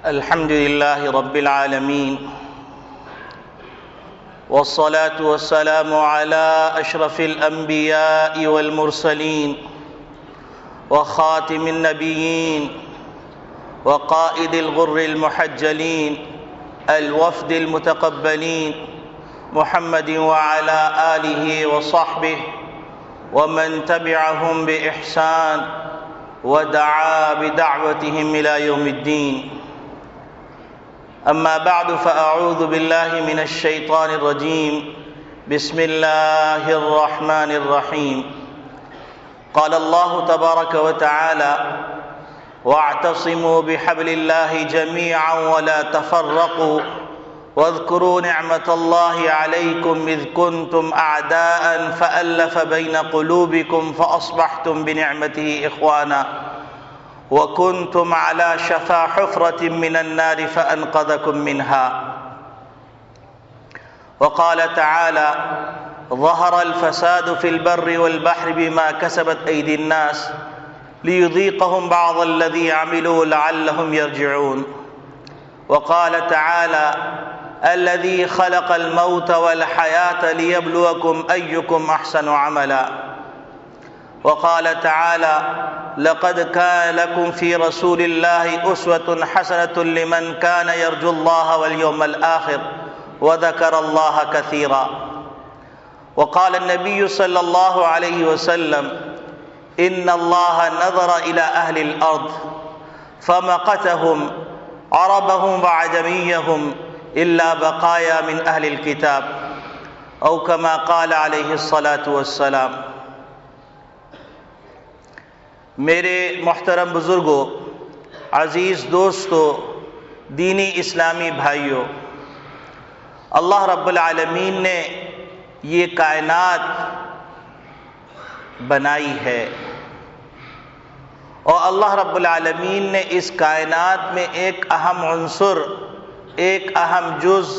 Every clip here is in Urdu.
الحمد لله رب العالمين، والصلاة والسلام على أشرف الأنبياء والمرسلين وخاتم النبيين وقائد الغر المحجلين الوفد المتقبلين محمد وعلى آله وصحبه ومن تبعهم بإحسان ودعا بدعوتهم إلى يوم الدين. أما بعد فأعوذ بالله من الشيطان الرجيم. بسم الله الرحمن الرحيم. قال الله تبارك وتعالى: واعتصموا بحبل الله جميعا ولا تفرقوا واذكروا نعمة الله عليكم إذ كنتم أعداء فألف بين قلوبكم فأصبحتم بنعمته إخوانا وكنتم على شفا حفرة من النار فأنقذكم منها. وقال تعالى: ظهر الفساد في البر والبحر بما كسبت أيدي الناس ليذيقهم بعض الذي عملوا لعلهم يرجعون. وقال تعالى: الذي خلق الموت والحياة ليبلوكم أيكم أحسن عملا. وقال تعالى: لقد كان لكم في رسول الله أسوة حسنة لمن كان يرجو الله واليوم الآخر وذكر الله كثيرا. وقال النبي صلى الله عليه وسلم: إن الله نظر إلى أهل الأرض فمقتهم عربهم وعجميهم إلا بقايا من أهل الكتاب، أو كما قال عليه الصلاة والسلام. میرے محترم بزرگوں، عزیز دوستوں، دینی اسلامی بھائیوں، اللہ رب العالمین نے یہ کائنات بنائی ہے، اور اللہ رب العالمین نے اس کائنات میں ایک اہم عنصر، ایک اہم جز،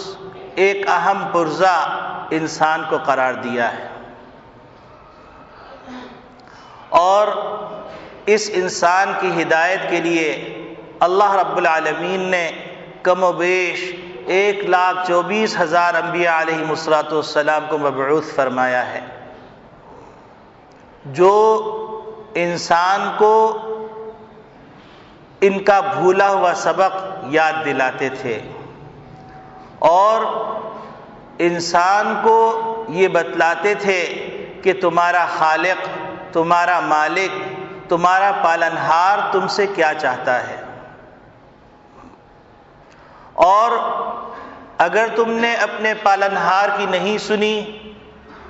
ایک اہم پرزہ انسان کو قرار دیا ہے، اور اس انسان کی ہدایت کے لیے اللہ رب العالمین نے کم و بیش 1,24,000 انبیاء علیہم السلام کو مبعوث فرمایا ہے، جو انسان کو ان کا بھولا ہوا سبق یاد دلاتے تھے، اور انسان کو یہ بتلاتے تھے کہ تمہارا خالق، تمہارا مالک، تمہارا پالنہار تم سے کیا چاہتا ہے، اور اگر تم نے اپنے پالنہار کی نہیں سنی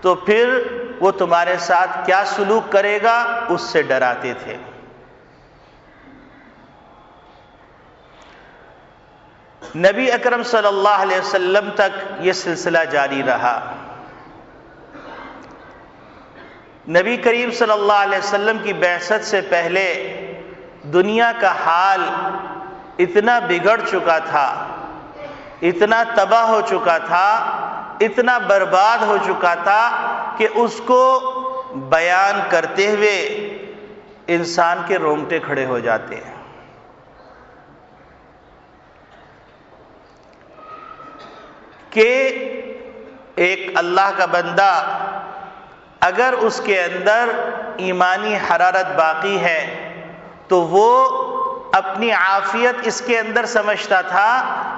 تو پھر وہ تمہارے ساتھ کیا سلوک کرے گا اس سے ڈراتے تھے۔ نبی اکرم صلی اللہ علیہ وسلم تک یہ سلسلہ جاری رہا۔ نبی کریم صلی اللہ علیہ وسلم کی بعثت سے پہلے دنیا کا حال اتنا بگڑ چکا تھا، اتنا تباہ ہو چکا تھا، اتنا برباد ہو چکا تھا کہ اس کو بیان کرتے ہوئے انسان کے رونگٹے کھڑے ہو جاتے ہیں۔ کہ ایک اللہ کا بندہ اگر اس کے اندر ایمانی حرارت باقی ہے تو وہ اپنی عافیت اس کے اندر سمجھتا تھا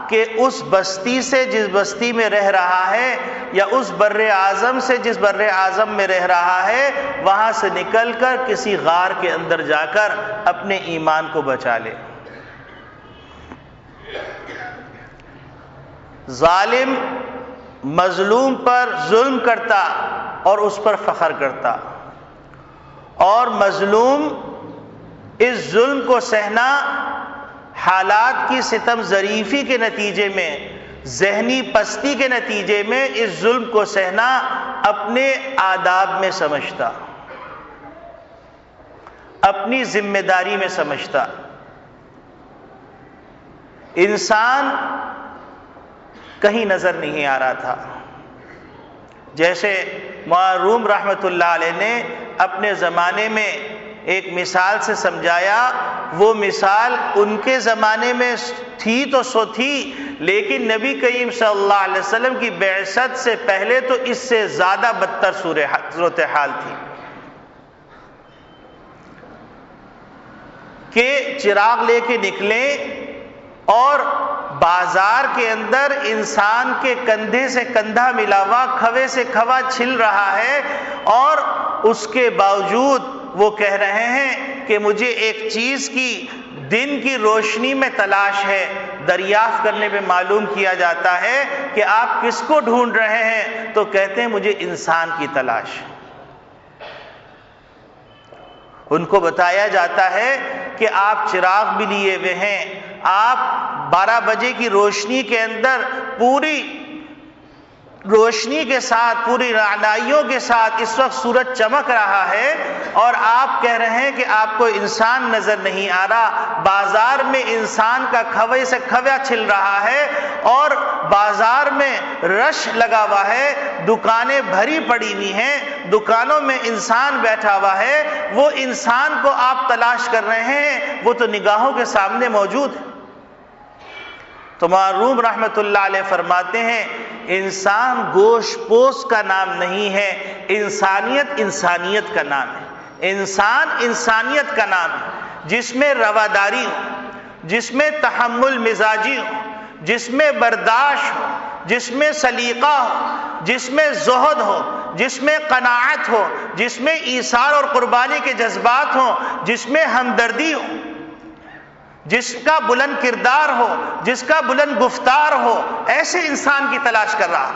کہ اس بستی سے جس بستی میں رہ رہا ہے، یا اس بر اعظم سے جس بر اعظم میں رہ رہا ہے، وہاں سے نکل کر کسی غار کے اندر جا کر اپنے ایمان کو بچا لے۔ ظالم مظلوم پر ظلم کرتا اور اس پر فخر کرتا، اور مظلوم اس ظلم کو سہنا حالات کی ستم ظریفی کے نتیجے میں، ذہنی پستی کے نتیجے میں اس ظلم کو سہنا اپنے آداب میں سمجھتا، اپنی ذمہ داری میں سمجھتا۔ انسان کہیں نظر نہیں آ رہا تھا، جیسے مولانا روم رحمۃ اللہ علیہ نے اپنے زمانے میں ایک مثال سے سمجھایا، وہ مثال ان کے زمانے میں تھی تو سو تھی، لیکن نبی کریم صلی اللہ علیہ وسلم کی بعثت سے پہلے تو اس سے زیادہ بدتر صورتحال تھی کہ چراغ لے کے نکلیں اور بازار کے اندر انسان کے کندھے سے کندھا ملا ہوا، کھوے سے کھوا چھل رہا ہے، اور اس کے باوجود وہ کہہ رہے ہیں کہ مجھے ایک چیز کی دن کی روشنی میں تلاش ہے۔ دریافت کرنے پہ معلوم کیا جاتا ہے کہ آپ کس کو ڈھونڈ رہے ہیں، تو کہتے ہیں مجھے انسان کی تلاش۔ ان کو بتایا جاتا ہے کہ آپ چراغ بھی لیے ہوئے ہیں، آپ 12 بجے کی روشنی کے اندر پوری روشنی کے ساتھ، پوری رعنائیوں کے ساتھ اس وقت سورج چمک رہا ہے، اور آپ کہہ رہے ہیں کہ آپ کو انسان نظر نہیں آ رہا۔ بازار میں انسان کا کھوے سے کھویا چھل رہا ہے، اور بازار میں رش لگا ہوا ہے، دکانیں بھری پڑی ہوئی ہیں، دکانوں میں انسان بیٹھا ہوا ہے، وہ انسان کو آپ تلاش کر رہے ہیں، وہ تو نگاہوں کے سامنے موجود ہے۔ تو معروم رحمت اللہ علیہ فرماتے ہیں، انسان گوشت پوست کا نام نہیں ہے، انسانیت انسانیت کا نام ہے۔ انسان انسانیت کا نام ہے، جس میں رواداری ہو، جس میں تحمل مزاجی ہو، جس میں برداشت ہو، جس میں سلیقہ ہو، جس میں زہد ہو، جس میں قناعت ہو، جس میں ایثار اور قربانی کے جذبات ہوں، جس میں ہمدردی ہو، جس کا بلند کردار ہو، جس کا بلند گفتار ہو، ایسے انسان کی تلاش کر رہا۔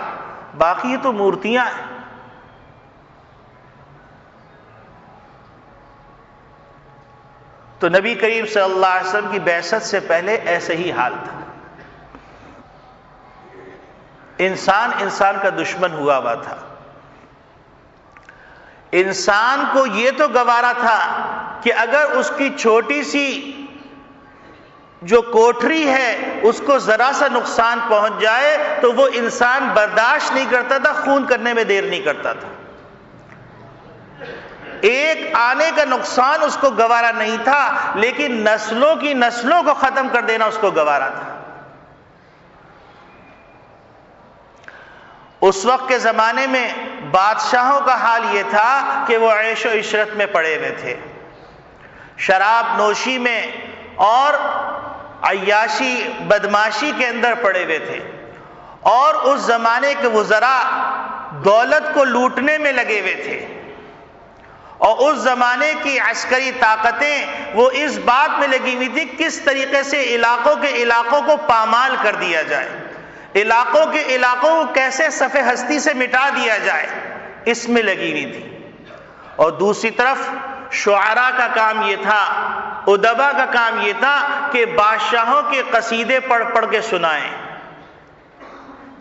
باقی تو مورتیاں ہیں۔ تو نبی کریم صلی اللہ علیہ وسلم کی بعثت سے پہلے ایسے ہی حال تھا، انسان انسان کا دشمن ہوا ہوا تھا۔ انسان کو یہ تو گوارا تھا کہ اگر اس کی چھوٹی سی جو کوٹھری ہے اس کو ذرا سا نقصان پہنچ جائے تو وہ انسان برداشت نہیں کرتا تھا، خون کرنے میں دیر نہیں کرتا تھا۔ ایک آنے کا نقصان اس کو گوارا نہیں تھا، لیکن نسلوں کی نسلوں کو ختم کر دینا اس کو گوارا تھا۔ اس وقت کے زمانے میں بادشاہوں کا حال یہ تھا کہ وہ عیش و عشرت میں پڑے ہوئے تھے، شراب نوشی میں اور عیاشی بدماشی کے اندر پڑے ہوئے تھے، اور اس زمانے کے وزراء دولت کو لوٹنے میں لگے ہوئے تھے، اور اس زمانے کی عسکری طاقتیں وہ اس بات میں لگی ہوئی تھی کس طریقے سے علاقوں کے علاقوں کو پامال کر دیا جائے، علاقوں کے علاقوں کو کیسے صفِ ہستی سے مٹا دیا جائے، اس میں لگی ہوئی تھی۔ اور دوسری طرف شعراء کا کام یہ تھا، ادبا کا کام یہ تھا کہ بادشاہوں کے قصیدے پڑھ پڑھ کے سنائیں۔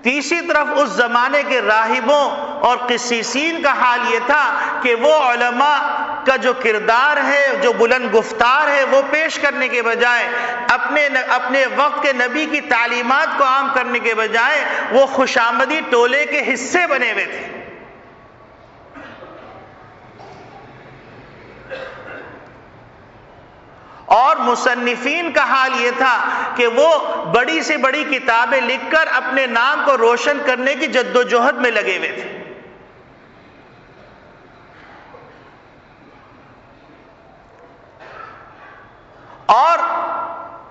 تیسری طرف اس زمانے کے راہبوں اور قسیسین کا حال یہ تھا کہ وہ علماء کا جو کردار ہے، جو بلند گفتار ہے، وہ پیش کرنے کے بجائے اپنے وقت کے نبی کی تعلیمات کو عام کرنے کے بجائے وہ خوشامدی ٹولے کے حصے بنے ہوئے تھے۔ اور مصنفین کا حال یہ تھا کہ وہ بڑی سے بڑی کتابیں لکھ کر اپنے نام کو روشن کرنے کی جد و جہد میں لگے ہوئے تھے۔ اور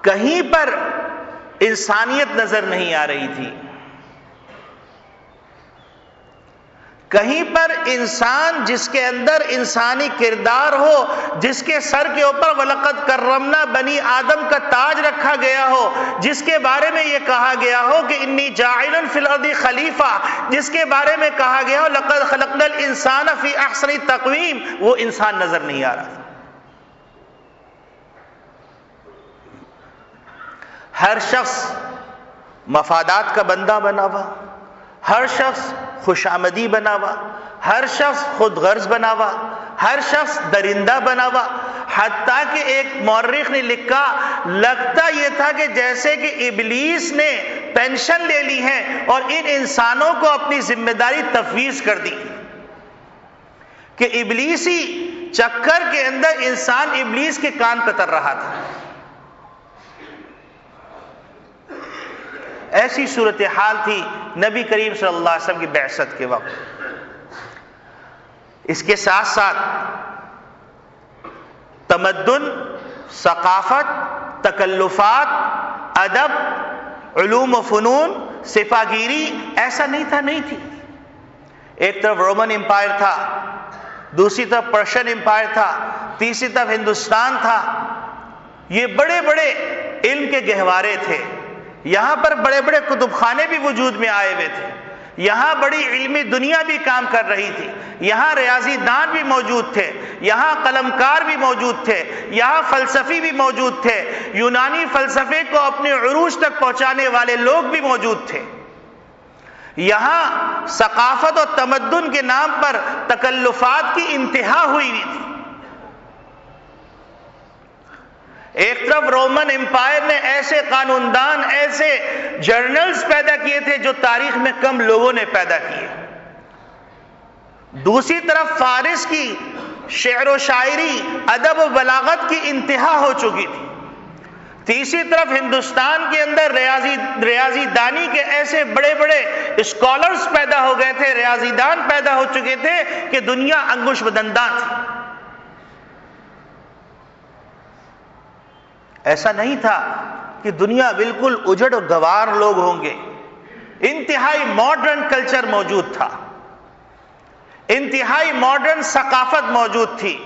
کہیں پر انسانیت نظر نہیں آ رہی تھی، کہیں پر انسان جس کے اندر انسانی کردار ہو، جس کے سر کے اوپر وَلَقَدْ كَرَّمْنَا بنی آدم کا تاج رکھا گیا ہو، جس کے بارے میں یہ کہا گیا ہو کہ انی جاعل فی الارض خلیفہ، جس کے بارے میں کہا گیا ہو لقد خلقنا الانسان فی احسن تقویم، وہ انسان نظر نہیں آ رہا۔ ہر شخص مفادات کا بندہ بنا ہوا، ہر شخص خوشامدی بنا ہوا، ہر شخص خود غرض بنا ہوا، ہر شخص درندہ بنا ہوا، حتیٰ کہ ایک مورخ نے لکھا لگتا یہ تھا کہ جیسے کہ ابلیس نے پینشن لے لی ہے اور ان انسانوں کو اپنی ذمہ داری تفویض کر دی، کہ ابلیس ہی چکر کے اندر انسان ابلیس کے کان کتر رہا تھا. ایسی صورتحال تھی نبی کریم صلی اللہ علیہ وسلم کی بعثت کے وقت. اس کے ساتھ ساتھ تمدن، ثقافت، تکلفات، ادب، علوم و فنون، سپاہگیری ایسا نہیں تھی. ایک طرف رومن امپائر تھا، دوسری طرف پرشین امپائر تھا، تیسری طرف ہندوستان تھا. یہ بڑے بڑے علم کے گہوارے تھے. یہاں پر بڑے بڑے کتب خانے بھی وجود میں آئے ہوئے تھے. یہاں بڑی علمی دنیا بھی کام کر رہی تھی. یہاں ریاضی دان بھی موجود تھے، یہاں قلمکار بھی موجود تھے، یہاں فلسفی بھی موجود تھے. یونانی فلسفے کو اپنے عروج تک پہنچانے والے لوگ بھی موجود تھے. یہاں ثقافت اور تمدن کے نام پر تکلفات کی انتہا ہوئی تھی. ایک طرف رومن امپائر نے ایسے قانوندان، ایسے جرنلز پیدا کیے تھے جو تاریخ میں کم لوگوں نے پیدا کیے. دوسری طرف فارس کی شعر و شاعری، ادب و بلاغت کی انتہا ہو چکی تھی. تیسری طرف ہندوستان کے اندر ریاضی دانی کے ایسے بڑے بڑے اسکالرز پیدا ہو گئے تھے، ریاضی دان پیدا ہو چکے تھے کہ دنیا انگوش بدنداں تھی. ایسا نہیں تھا کہ دنیا بالکل اجڑ و گوار لوگ ہوں گے. انتہائی ماڈرن کلچر موجود تھا، انتہائی ماڈرن ثقافت موجود تھی،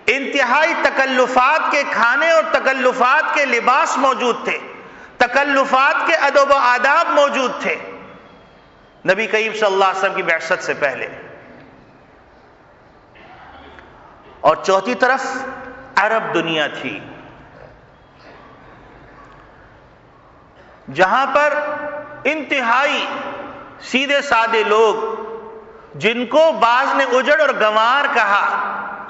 انتہائی تکلفات کے کھانے اور تکلفات کے لباس موجود تھے، تکلفات کے ادب و آداب موجود تھے نبی کریم صلی اللہ علیہ وسلم کی بعثت سے پہلے. اور چوتھی طرف عرب دنیا تھی، جہاں پر انتہائی سیدھے سادے لوگ، جن کو بعض نے اجڑ اور گنوار کہا،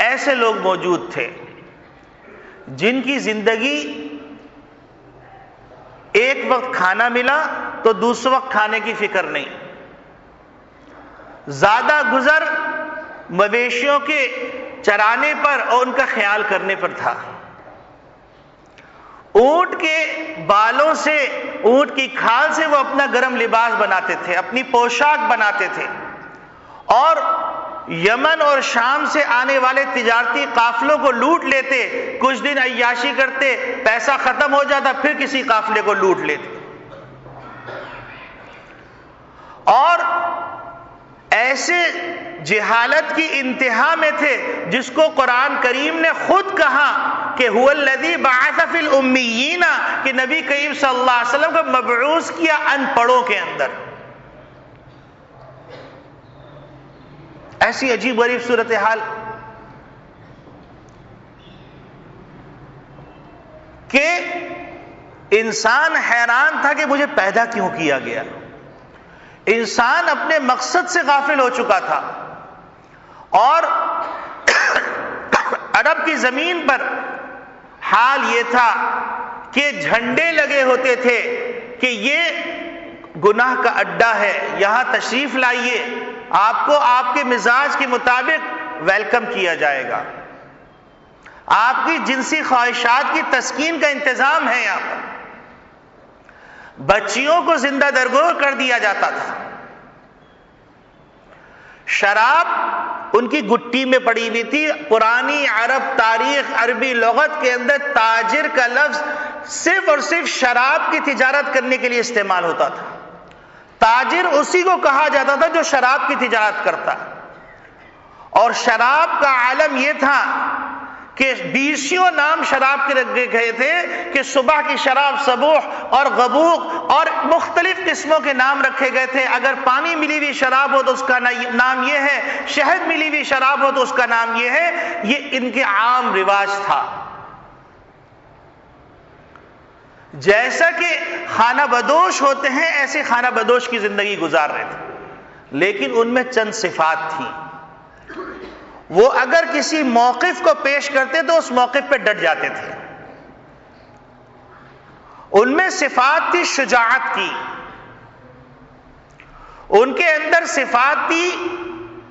ایسے لوگ موجود تھے جن کی زندگی ایک وقت کھانا ملا تو دوسرے وقت کھانے کی فکر نہیں. زیادہ گزر مویشیوں کے چرانے پر اور ان کا خیال کرنے پر تھا. اونٹ کے بالوں سے، اونٹ کی کھال سے وہ اپنا گرم لباس بناتے تھے، اپنی پوشاک بناتے تھے. اور یمن اور شام سے آنے والے تجارتی قافلوں کو لوٹ لیتے، کچھ دن عیاشی کرتے، پیسہ ختم ہو جاتا، پھر کسی قافلے کو لوٹ لیتے. اور ایسے جہالت کی انتہا میں تھے جس کو قرآن کریم نے خود کہا کہ هو الذی بعث فی الامیین، کہ نبی کریم صلی اللہ علیہ وسلم کو مبعوث کیا ان پڑھوں کے اندر. ایسی عجیب غریب صورتحال کہ انسان حیران تھا کہ مجھے پیدا کیوں کیا گیا. انسان اپنے مقصد سے غافل ہو چکا تھا. اور عرب کی زمین پر حال یہ تھا کہ جھنڈے لگے ہوتے تھے کہ یہ گناہ کا اڈا ہے، یہاں تشریف لائیے، آپ کو آپ کے مزاج کے مطابق ویلکم کیا جائے گا، آپ کی جنسی خواہشات کی تسکین کا انتظام ہے. یہاں پر بچیوں کو زندہ درگور کر دیا جاتا تھا. شراب ان کی گٹی میں پڑی ہوئی تھی. پرانی عرب تاریخ، عربی لغت کے اندر تاجر کا لفظ صرف اور صرف شراب کی تجارت کرنے کے لیے استعمال ہوتا تھا. تاجر اسی کو کہا جاتا تھا جو شراب کی تجارت کرتا. اور شراب کا عالم یہ تھا کہ 20 نام شراب کے رکھے گئے تھے کہ صبح کی شراب صبوح اور غبوق اور مختلف قسموں کے نام رکھے گئے تھے. اگر پانی ملی ہوئی شراب ہو تو اس کا نام یہ ہے، شہد ملی ہوئی شراب ہو تو اس کا نام یہ ہے. یہ ان کے عام رواج تھا. جیسا کہ خانہ بدوش ہوتے ہیں ایسے خانہ بدوش کی زندگی گزار رہے تھے، لیکن ان میں چند صفات تھیں. وہ اگر کسی موقف کو پیش کرتے تو اس موقف پہ ڈٹ جاتے تھے. ان میں صفات تھی شجاعت کی، ان کے اندر صفات تھی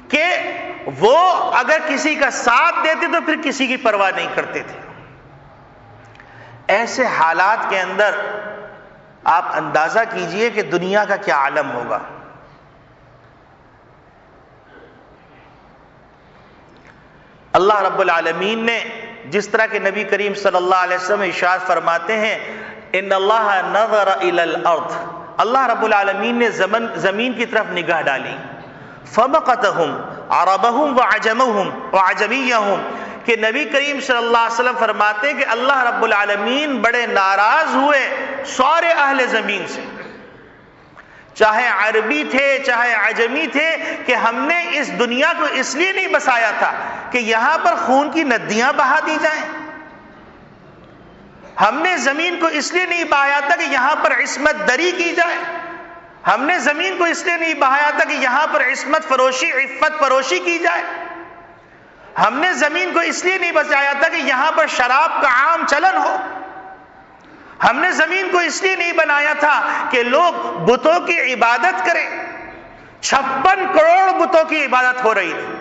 کہ وہ اگر کسی کا ساتھ دیتے تو پھر کسی کی پرواہ نہیں کرتے تھے۔ ایسے حالات کے اندر آپ اندازہ کیجئے کہ دنیا کا کیا عالم ہوگا۔ اللہ رب العالمین نے جس طرح کہ نبی کریم صلی اللہ علیہ وسلم ارشاد فرماتے ہیں ان اللہ نظر الی الارض، اللہ رب العالمین نے زمین کی طرف نگاہ ڈالی، فمقتہم عربہم وعجمیہم، کہ نبی کریم صلی اللہ علیہ وسلم فرماتے ہیں کہ اللہ رب العالمین بڑے ناراض ہوئے سارے اہل زمین سے، چاہے عربی تھے چاہے عجمی تھے، کہ ہم نے اس دنیا کو اس لیے نہیں بسایا تھا کہ یہاں پر خون کی ندیاں بہا دی جائیں، ہم نے زمین کو اس لیے نہیں بہایا تھا کہ یہاں پر عصمت دری کی جائے، ہم نے زمین کو اس لیے نہیں بہایا تھا کہ یہاں پر عصمت فروشی عفت فروشی کی جائے، ہم نے زمین کو اس لیے نہیں بچایا تھا کہ یہاں پر شراب کا عام چلن ہو، ہم نے زمین کو اس لیے نہیں بنایا تھا کہ لوگ بتوں کی عبادت کریں، 56 کروڑ بتوں کی عبادت ہو رہی تھی۔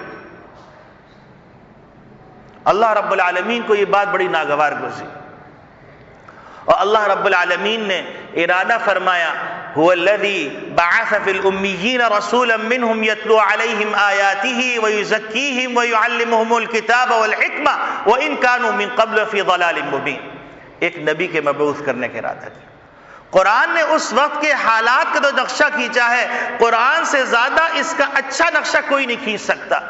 اللہ رب العالمین کو یہ بات بڑی ناگوار گزری، اور اللہ رب العالمین نے ارادہ فرمایا هو الذي بعث في الأميين رسولا منهم يتلو عليهم آياته ويزكيهم ويعلمهم الكتاب والحكمة وإن كانوا من قبل في ضلال مبين، ایک نبی کے مبعوث کرنے کے ارادہ کی۔ قرآن نے اس وقت کے حالات کا جو نقشہ کھینچا ہے، قرآن سے زیادہ اس کا اچھا نقشہ کوئی نہیں کھینچ سکتا۔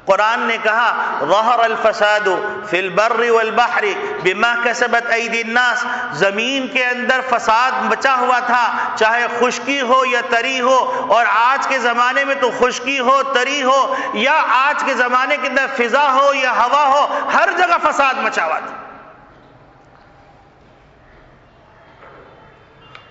قرآن نے کہا ظہر الفساد فی البر والبحر بما کسبت ایدی الناس، زمین کے اندر فساد مچا ہوا تھا، چاہے خشکی ہو یا تری ہو، اور آج کے زمانے میں تو خشکی ہو تری ہو یا آج کے زمانے کے اندر فضا ہو یا ہوا ہو، ہر جگہ فساد مچا ہوا تھا۔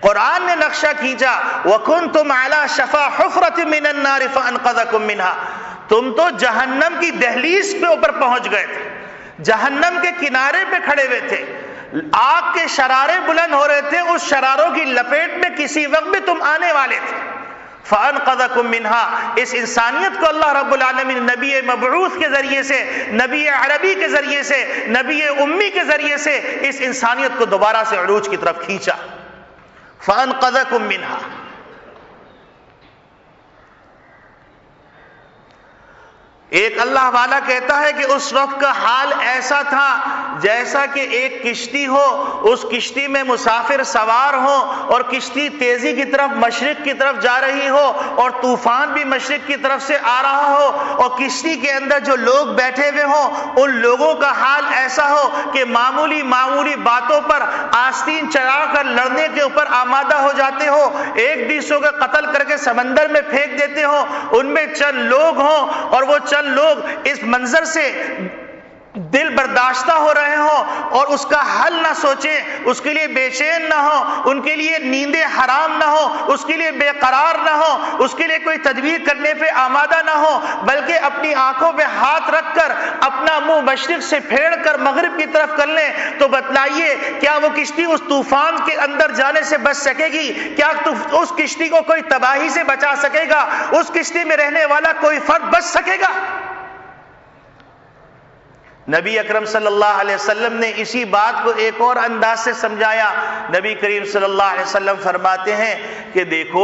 قرآن نے نقشہ کھینچا وَكُنْتُمْ عَلَى شَفَا حُفْرَةٍ مِّنَ النَّارِ فَأَنْقَذَكُم مِّنْهَا، تم تو جہنم کی دہلیز پہ اوپر پہنچ گئے تھے، جہنم کے کنارے پہ کھڑے ہوئے تھے، آگ کے شرارے بلند ہو رہے تھے، اس شراروں کی لپیٹ میں کسی وقت بھی تم آنے والے تھے۔ فَأَنْقَذَكُم مِّنْهَا، اس انسانیت کو اللہ رب العالمین نبی مبعوث کے ذریعے سے، نبی عربی کے ذریعے سے، نبی امی کے ذریعے سے اس انسانیت کو دوبارہ سے عروج کی طرف کھینچا۔ فَأَنْقَذَكُم مِّنْهَا، ایک اللہ والا کہتا ہے کہ اس وقت کا حال ایسا تھا جیسا کہ ایک کشتی ہو، اس کشتی میں مسافر سوار ہو اور کشتی تیزی کی طرف مشرق کی طرف جا رہی ہو اور طوفان بھی مشرق کی طرف سے آ رہا ہو، اور کشتی کے اندر جو لوگ بیٹھے ہوئے ہوں ان لوگوں کا حال ایسا ہو کہ معمولی باتوں پر آستین چڑھا کر لڑنے کے اوپر آمادہ ہو جاتے ہو، ایک دوسرے کو قتل کر کے سمندر میں پھینک دیتے ہو، ان میں چند لوگ ہوں اور وہ چند لوگ اس منظر سے دل برداشتہ ہو رہے ہوں اور اس کا حل نہ سوچیں، اس کے لیے بے چین نہ ہو، ان کے لیے نیندیں حرام نہ ہو، اس کے لیے بے قرار نہ ہو، اس کے لیے کوئی تدبیر کرنے پہ آمادہ نہ ہو، بلکہ اپنی آنکھوں پہ ہاتھ رکھ کر اپنا منہ مشرق سے پھیر کر مغرب کی طرف کر لیں، تو بتلائیے کیا وہ کشتی اس طوفان کے اندر جانے سے بچ سکے گی؟ کیا اس کشتی کو کوئی تباہی سے بچا سکے گا؟ اس کشتی میں رہنے والا کوئی فرد بچ سکے گا؟ نبی اکرم صلی اللہ علیہ وسلم نے اسی بات کو ایک اور انداز سے سمجھایا۔ نبی کریم صلی اللہ علیہ وسلم فرماتے ہیں کہ دیکھو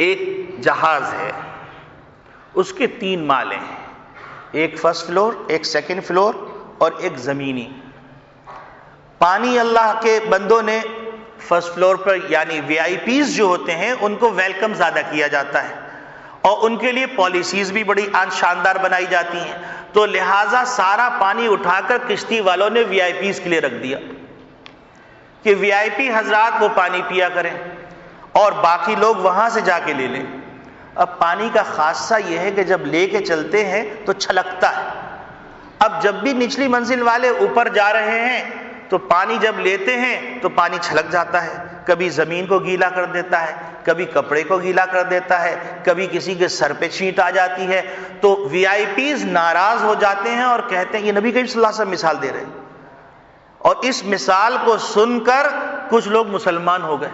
ایک جہاز ہے، اس کے 3 مالے ہیں، ایک فرسٹ فلور، ایک سیکنڈ فلور اور ایک زمینی۔ پانی اللہ کے بندوں نے فرسٹ فلور پر یعنی VIP جو ہوتے ہیں ان کو ویلکم زیادہ کیا جاتا ہے اور ان کے لیے پالیسیز بھی بڑی شاندار بنائی جاتی ہیں، تو لہٰذا سارا پانی اٹھا کر کشتی والوں نے VIPs کے لیے رکھ دیا کہ VIP حضرات وہ پانی پیا کریں اور باقی لوگ وہاں سے جا کے لے لیں۔ اب پانی کا خاصہ یہ ہے کہ جب لے کے چلتے ہیں تو چھلکتا ہے، اب جب بھی نچلی منزل والے اوپر جا رہے ہیں تو پانی جب لیتے ہیں تو پانی چھلک جاتا ہے، کبھی زمین کو گیلا کر دیتا ہے، کبھی کپڑے کو گیلا کر دیتا ہے، کبھی کسی کے سر پہ چھینٹ آ جاتی ہے، تو VIPs ناراض ہو جاتے ہیں اور کہتے ہیں، یہ نبی کریم صلی اللہ علیہ وسلم مثال دے رہے ہیں، اور اس مثال کو سن کر کچھ لوگ مسلمان ہو گئے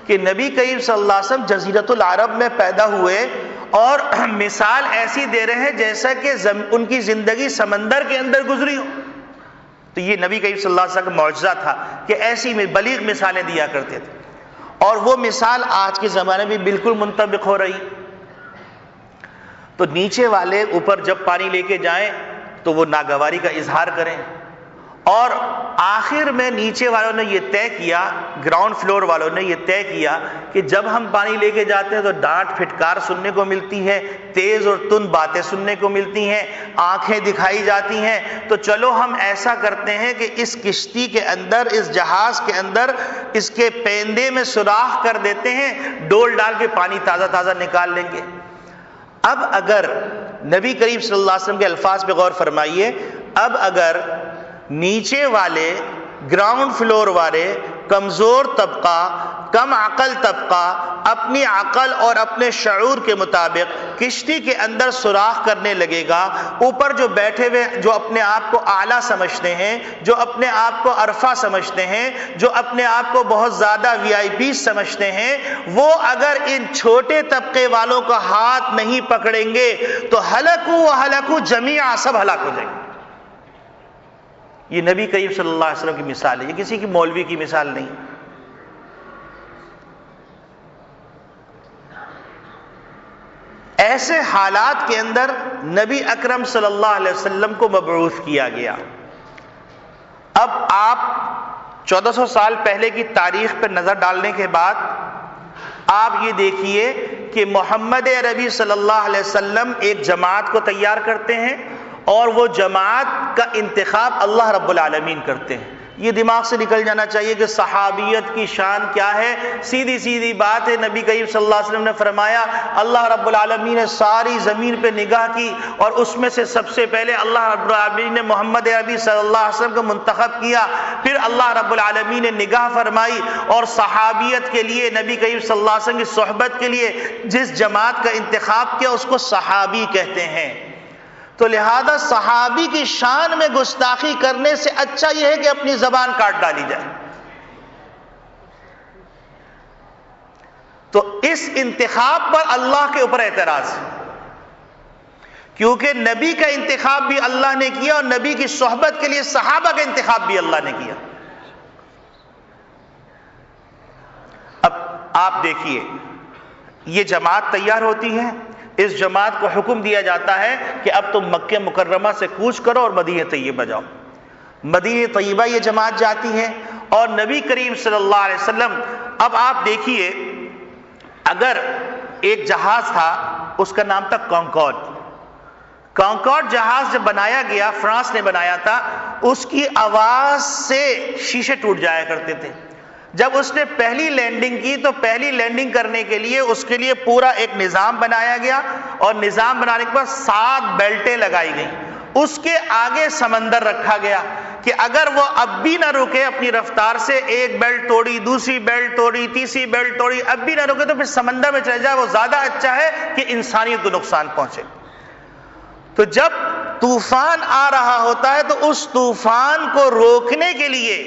کہ نبی کریم صلی اللہ علیہ وسلم جزیرۃ العرب میں پیدا ہوئے اور مثال ایسی دے رہے ہیں جیسا کہ ان کی زندگی سمندر کے اندر گزری ہو. تو یہ نبی کریم صلی اللہ علیہ وسلم کا معجزہ تھا کہ ایسی بلیغ مثالیں دیا کرتے تھے، اور وہ مثال آج کے زمانے میں بالکل منطبق ہو رہی. تو نیچے والے اوپر جب پانی لے کے جائیں تو وہ ناگواری کا اظہار کریں، اور آخر میں نیچے والوں نے یہ طے کیا، گراؤنڈ فلور والوں نے یہ طے کیا کہ جب ہم پانی لے کے جاتے ہیں تو ڈانٹ پھٹکار سننے کو ملتی ہے، تیز اور تند باتیں سننے کو ملتی ہیں، آنکھیں دکھائی جاتی ہیں، تو چلو ہم ایسا کرتے ہیں کہ اس کشتی کے اندر، اس جہاز کے اندر اس کے پیندے میں سوراخ کر دیتے ہیں، ڈول ڈال کے پانی تازہ تازہ نکال لیں گے. اب اگر نبی کریم صلی اللہ علیہ وسلم کے الفاظ پہ غور فرمائیے، اب اگر نیچے والے، گراؤنڈ فلور والے، کمزور طبقہ، کم عقل طبقہ اپنی عقل اور اپنے شعور کے مطابق کشتی کے اندر سوراخ کرنے لگے گا، اوپر جو بیٹھے ہوئے جو اپنے آپ کو اعلیٰ سمجھتے ہیں، جو اپنے آپ کو عرفہ سمجھتے ہیں، جو اپنے آپ کو بہت زیادہ VIP سمجھتے ہیں، وہ اگر ان چھوٹے طبقے والوں کا ہاتھ نہیں پکڑیں گے تو ہلکوا جمیعا، سب ہلاک ہو جائیں گے. یہ نبی کریم صلی اللہ علیہ وسلم کی مثال ہے، یہ کسی کی مولوی کی مثال نہیں. ایسے حالات کے اندر نبی اکرم صلی اللہ علیہ وسلم کو مبعوث کیا گیا. اب آپ 1400 سال پہلے کی تاریخ پر نظر ڈالنے کے بعد آپ یہ دیکھیے کہ محمد عربی صلی اللہ علیہ وسلم ایک جماعت کو تیار کرتے ہیں، اور وہ جماعت کا انتخاب اللہ رب العالمین کرتے ہیں. یہ دماغ سے نکل جانا چاہیے کہ صحابیت کی شان کیا ہے. سیدھی سیدھی بات ہے، نبی کریم صلی اللہ علیہ وسلم نے فرمایا اللہ رب العالمین نے ساری زمین پہ نگاہ کی، اور اس میں سے سب سے پہلے اللہ رب العالمین نے محمد عربی صلی اللہ علیہ وسلم کو منتخب کیا. پھر اللہ رب العالمین نے نگاہ فرمائی اور صحابیت کے لیے، نبی کریم صلی اللہ علیہ وسلم کی صحبت کے لیے جس جماعت کا انتخاب کیا اس کو صحابی کہتے ہیں. تو لہذا صحابی کی شان میں گستاخی کرنے سے اچھا یہ ہے کہ اپنی زبان کاٹ ڈالی جائے. تو اس انتخاب پر اللہ کے اوپر اعتراض ہے، کیونکہ نبی کا انتخاب بھی اللہ نے کیا اور نبی کی صحبت کے لیے صحابہ کا انتخاب بھی اللہ نے کیا. اب آپ دیکھیے، یہ جماعت تیار ہوتی ہے، اس جماعت کو حکم دیا جاتا ہے کہ اب تم مکہ مکرمہ سے کوچ کرو اور مدینہ طیبہ جاؤ. مدینہ طیبہ یہ جماعت جاتی ہے، اور نبی کریم صلی اللہ علیہ وسلم، اب آپ دیکھیے، اگر ایک جہاز تھا اس کا نام تھا کانکارڈ جہاز جب بنایا گیا، فرانس نے بنایا تھا، اس کی آواز سے شیشے ٹوٹ جایا کرتے تھے. جب اس نے پہلی لینڈنگ کی تو پہلی لینڈنگ کرنے کے لیے اس کے لیے پورا ایک نظام بنایا گیا، اور نظام بنانے کے بعد 7 بیلٹیں لگائی گئیں. اس کے آگے سمندر رکھا گیا کہ اگر وہ اب بھی نہ رکے اپنی رفتار سے، ایک بیلٹ توڑی، دوسری بیلٹ توڑی، تیسری بیلٹ توڑی، اب بھی نہ رکے تو پھر سمندر میں چلے جائے، وہ زیادہ اچھا ہے کہ انسانیت کو نقصان پہنچے. تو جب طوفان آ رہا ہوتا ہے تو اس طوفان کو روکنے کے لیے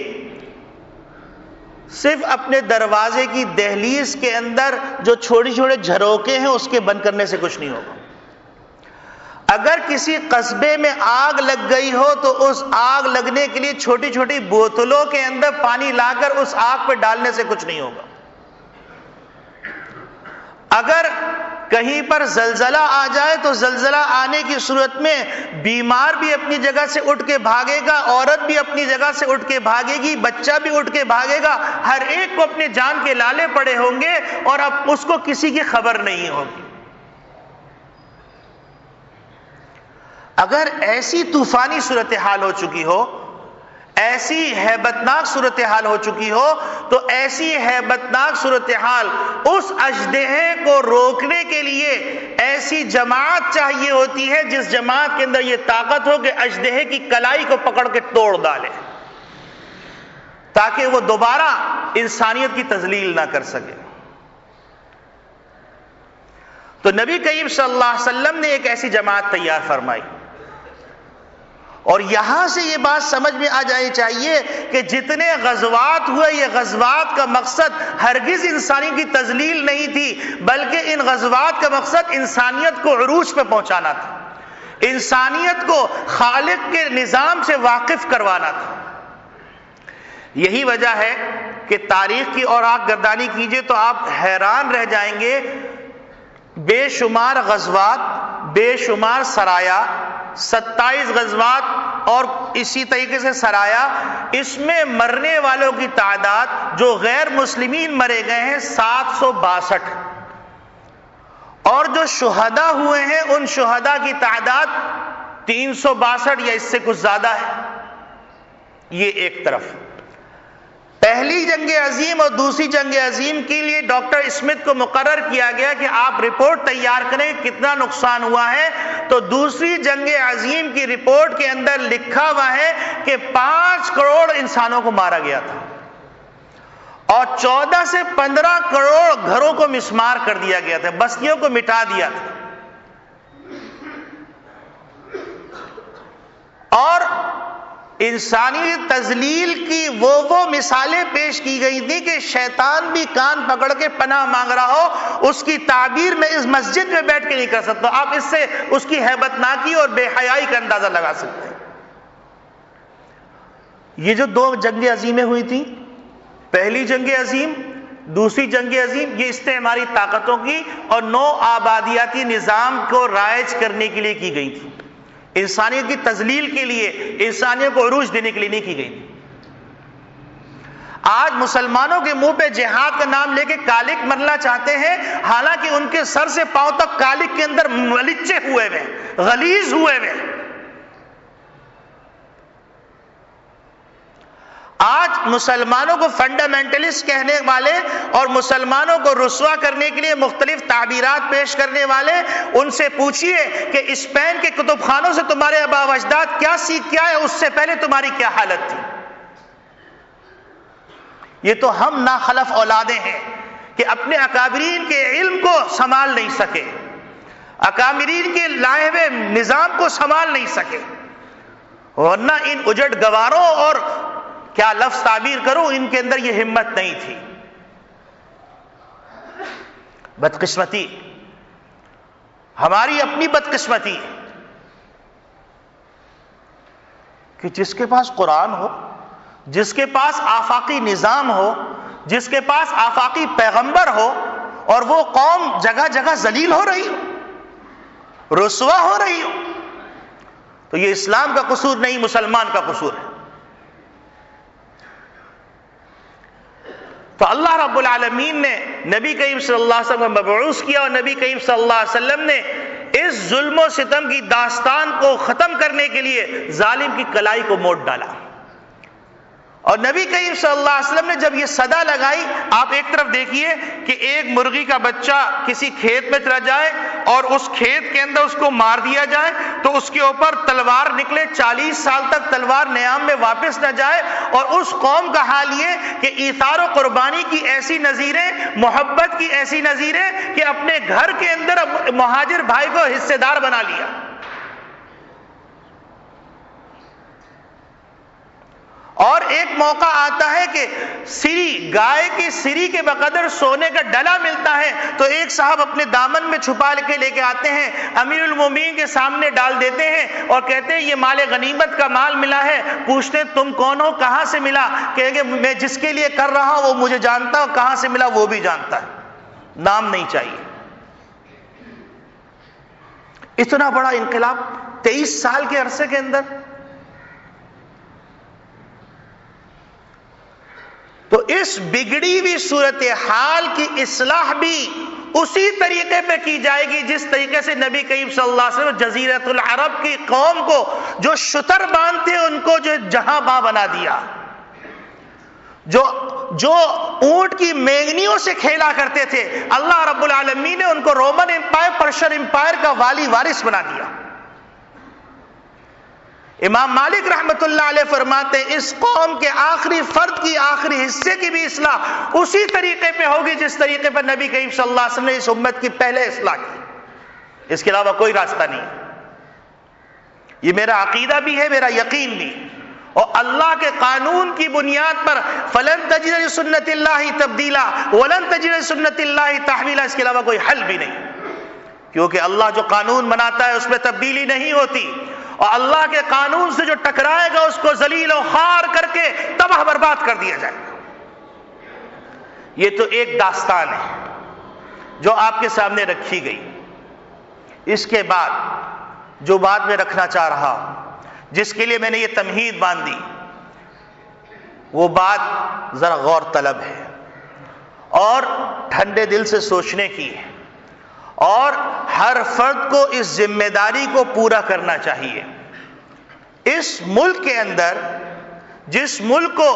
صرف اپنے دروازے کی دہلیز کے اندر جو چھوٹے چھوٹے جھروکے ہیں اس کے بند کرنے سے کچھ نہیں ہوگا. اگر کسی قصبے میں آگ لگ گئی ہو تو اس آگ لگنے کے لیے چھوٹی چھوٹی بوتلوں کے اندر پانی لا کر اس آگ پہ ڈالنے سے کچھ نہیں ہوگا. اگر کہیں پر زلزلہ آ جائے تو زلزلہ آنے کی صورت میں بیمار بھی اپنی جگہ سے اٹھ کے بھاگے گا، عورت بھی اپنی جگہ سے اٹھ کے بھاگے گی، بچہ بھی اٹھ کے بھاگے گا، ہر ایک کو اپنے جان کے لالے پڑے ہوں گے، اور اب اس کو کسی کی خبر نہیں ہوگی. اگر ایسی طوفانی صورتحال ہو چکی ہو، ایسی ہیبتناک صورتحال ہو چکی ہو، تو ایسی ہیبتناک صورتحال اس اژدہے کو روکنے کے لیے ایسی جماعت چاہیے ہوتی ہے جس جماعت کے اندر یہ طاقت ہو کہ اژدہے کی کلائی کو پکڑ کے توڑ ڈالے، تاکہ وہ دوبارہ انسانیت کی تذلیل نہ کر سکے. تو نبی کریم صلی اللہ علیہ وسلم نے ایک ایسی جماعت تیار فرمائی، اور یہاں سے یہ بات سمجھ میں آ جانی چاہیے کہ جتنے غزوات ہوئے، یہ غزوات کا مقصد ہرگز انسانی کی تذلیل نہیں تھی، بلکہ ان غزوات کا مقصد انسانیت کو عروج پہ پہنچانا تھا، انسانیت کو خالق کے نظام سے واقف کروانا تھا۔ یہی وجہ ہے کہ تاریخ کی اور آنکھ گردانی کیجئے تو آپ حیران رہ جائیں گے، بے شمار غزوات، بے شمار سرایا، 27 غزوات اور اسی طریقے سے سرایا، اس میں مرنے والوں کی تعداد جو غیر مسلمین مرے گئے ہیں 762، اور جو شہداء ہوئے ہیں ان شہداء کی تعداد 362 یا اس سے کچھ زیادہ ہے۔ یہ ایک طرف پہلی جنگ عظیم اور دوسری جنگ عظیم کے لیے ڈاکٹر اسمتھ کو مقرر کیا گیا کہ آپ رپورٹ تیار کریں کتنا نقصان ہوا ہے، تو دوسری جنگ عظیم کی رپورٹ کے اندر لکھا ہوا ہے کہ 5 کروڑ انسانوں کو مارا گیا تھا اور 14 سے 15 کروڑ گھروں کو مسمار کر دیا گیا تھا، بستیوں کو مٹا دیا تھا۔ اور انسانی تذلیل کی وہ مثالیں پیش کی گئی تھی کہ شیطان بھی کان پکڑ کے پناہ مانگ رہا ہو، اس کی تعبیر میں اس مسجد میں بیٹھ کے نہیں کر سکتا، آپ اس سے اس کی ہیبت ناکی اور بے حیائی کا اندازہ لگا سکتے ہیں۔ یہ جو 2 جنگیں عظیمیں ہوئی تھیں، پہلی جنگ عظیم، دوسری جنگ عظیم، یہ استعماری طاقتوں کی اور نو آبادیاتی نظام کو رائج کرنے کے لیے کی گئی تھی، انسانیت کی تذلیل کے لیے، انسانیت کو عروج دینے کے لیے نہیں کی گئی۔ آج مسلمانوں کے منہ پہ جہاد کا نام لے کے کالک مرنا چاہتے ہیں، حالانکہ ان کے سر سے پاؤں تک کالک کے اندر ملچے ہوئے ہوئے، غلیظ ہوئے ہوئے۔ آج مسلمانوں کو فنڈامنٹلسٹ کہنے والے اور مسلمانوں کو رسوا کرنے کے لیے مختلف تعبیرات پیش کرنے والے، ان سے پوچھئے کہ اسپین کے کتب خانوں سے تمہارے آباء و اجداد کیا سیکھ کے آئے، اس سے پہلے تمہاری کیا حالت تھی؟ یہ تو ہم ناخلف اولادیں ہیں کہ اپنے اکابرین کے علم کو سنبھال نہیں سکے، اکابرین کے لائے ہوئے نظام کو سنبھال نہیں سکے، ورنہ ان اجڑ گواروں اور کیا لفظ تعبیر کروں، ان کے اندر یہ ہمت نہیں تھی۔ بدقسمتی، ہماری اپنی بدقسمتی کہ جس کے پاس قرآن ہو، جس کے پاس آفاقی نظام ہو، جس کے پاس آفاقی پیغمبر ہو، اور وہ قوم جگہ جگہ ذلیل ہو رہی ہو، رسوا ہو رہی ہو، تو یہ اسلام کا قصور نہیں، مسلمان کا قصور ہے۔ تو اللہ رب العالمین نے نبی کریم صلی اللہ علیہ وسلم کو مبعوث کیا، اور نبی کریم صلی اللہ علیہ وسلم نے اس ظلم و ستم کی داستان کو ختم کرنے کے لیے ظالم کی کلائی کو موڑ ڈالا۔ اور نبی کریم صلی اللہ علیہ وسلم نے جب یہ صدا لگائی، آپ ایک طرف دیکھیے کہ ایک مرغی کا بچہ کسی کھیت میں چلا جائے اور اس کھیت کے اندر اس کو مار دیا جائے تو اس کے اوپر تلوار نکلے، 40 سال تک تلوار نیام میں واپس نہ جائے، اور اس قوم کا حال یہ کہ ایثار و قربانی کی ایسی نظیریں، محبت کی ایسی نظیریں کہ اپنے گھر کے اندر مہاجر بھائی کو حصے دار بنا لیا۔ اور ایک موقع آتا ہے کہ سری، گائے کی سری کے بقدر سونے کا ڈلا ملتا ہے، تو ایک صاحب اپنے دامن میں چھپا کے لے کے آتے ہیں، امیر المومنین کے سامنے ڈال دیتے ہیں اور کہتے ہیں یہ مال غنیمت کا مال ملا ہے۔ پوچھتے ہیں تم کون ہو، کہاں سے ملا؟ کہیں گے میں جس کے لیے کر رہا ہوں وہ مجھے جانتا ہے، اور کہاں سے ملا وہ بھی جانتا ہے، نام نہیں چاہیے۔ اتنا بڑا انقلاب 23 سال کے عرصے کے اندر۔ تو اس بگڑی ہوئی صورتحال کی اصلاح بھی اسی طریقے پہ کی جائے گی جس طریقے سے نبی کریم صلی اللہ علیہ وسلم جزیرۃ العرب کی قوم کو جو شتر باندھتے ان کو جو جہاں باں بنا دیا، جو اونٹ کی مینگنیوں سے کھیلا کرتے تھے، اللہ رب العالمین نے ان کو رومن امپائر، پرشین امپائر کا والی وارث بنا دیا۔ امام مالک رحمت اللہ علیہ فرماتے ہیں اس قوم کے آخری فرد کی آخری حصے کی بھی اصلاح اسی طریقے پہ ہوگی جس طریقے پر نبی کریم صلی اللہ علیہ وسلم نے اس امت کی پہلے اصلاح کی، اس کے علاوہ کوئی راستہ نہیں۔ یہ میرا عقیدہ بھی ہے، میرا یقین بھی، اور اللہ کے قانون کی بنیاد پر فلن تجد لسنت اللہ تبدیلا ولن تجد لسنت اللہ تحویلا، اس کے علاوہ کوئی حل بھی نہیں، کیونکہ اللہ جو قانون بناتا ہے اس میں تبدیلی نہیں ہوتی، اور اللہ کے قانون سے جو ٹکرائے گا اس کو ذلیل و خوار کر کے تباہ برباد کر دیا جائے گا۔ یہ تو ایک داستان ہے جو آپ کے سامنے رکھی گئی۔ اس کے بعد جو بات میں رکھنا چاہ رہا ہوں، جس کے لیے میں نے یہ تمہید باندھی، وہ بات ذرا غور طلب ہے اور ٹھنڈے دل سے سوچنے کی ہے، اور ہر فرد کو اس ذمہ داری کو پورا کرنا چاہیے۔ اس ملک کے اندر، جس ملک کو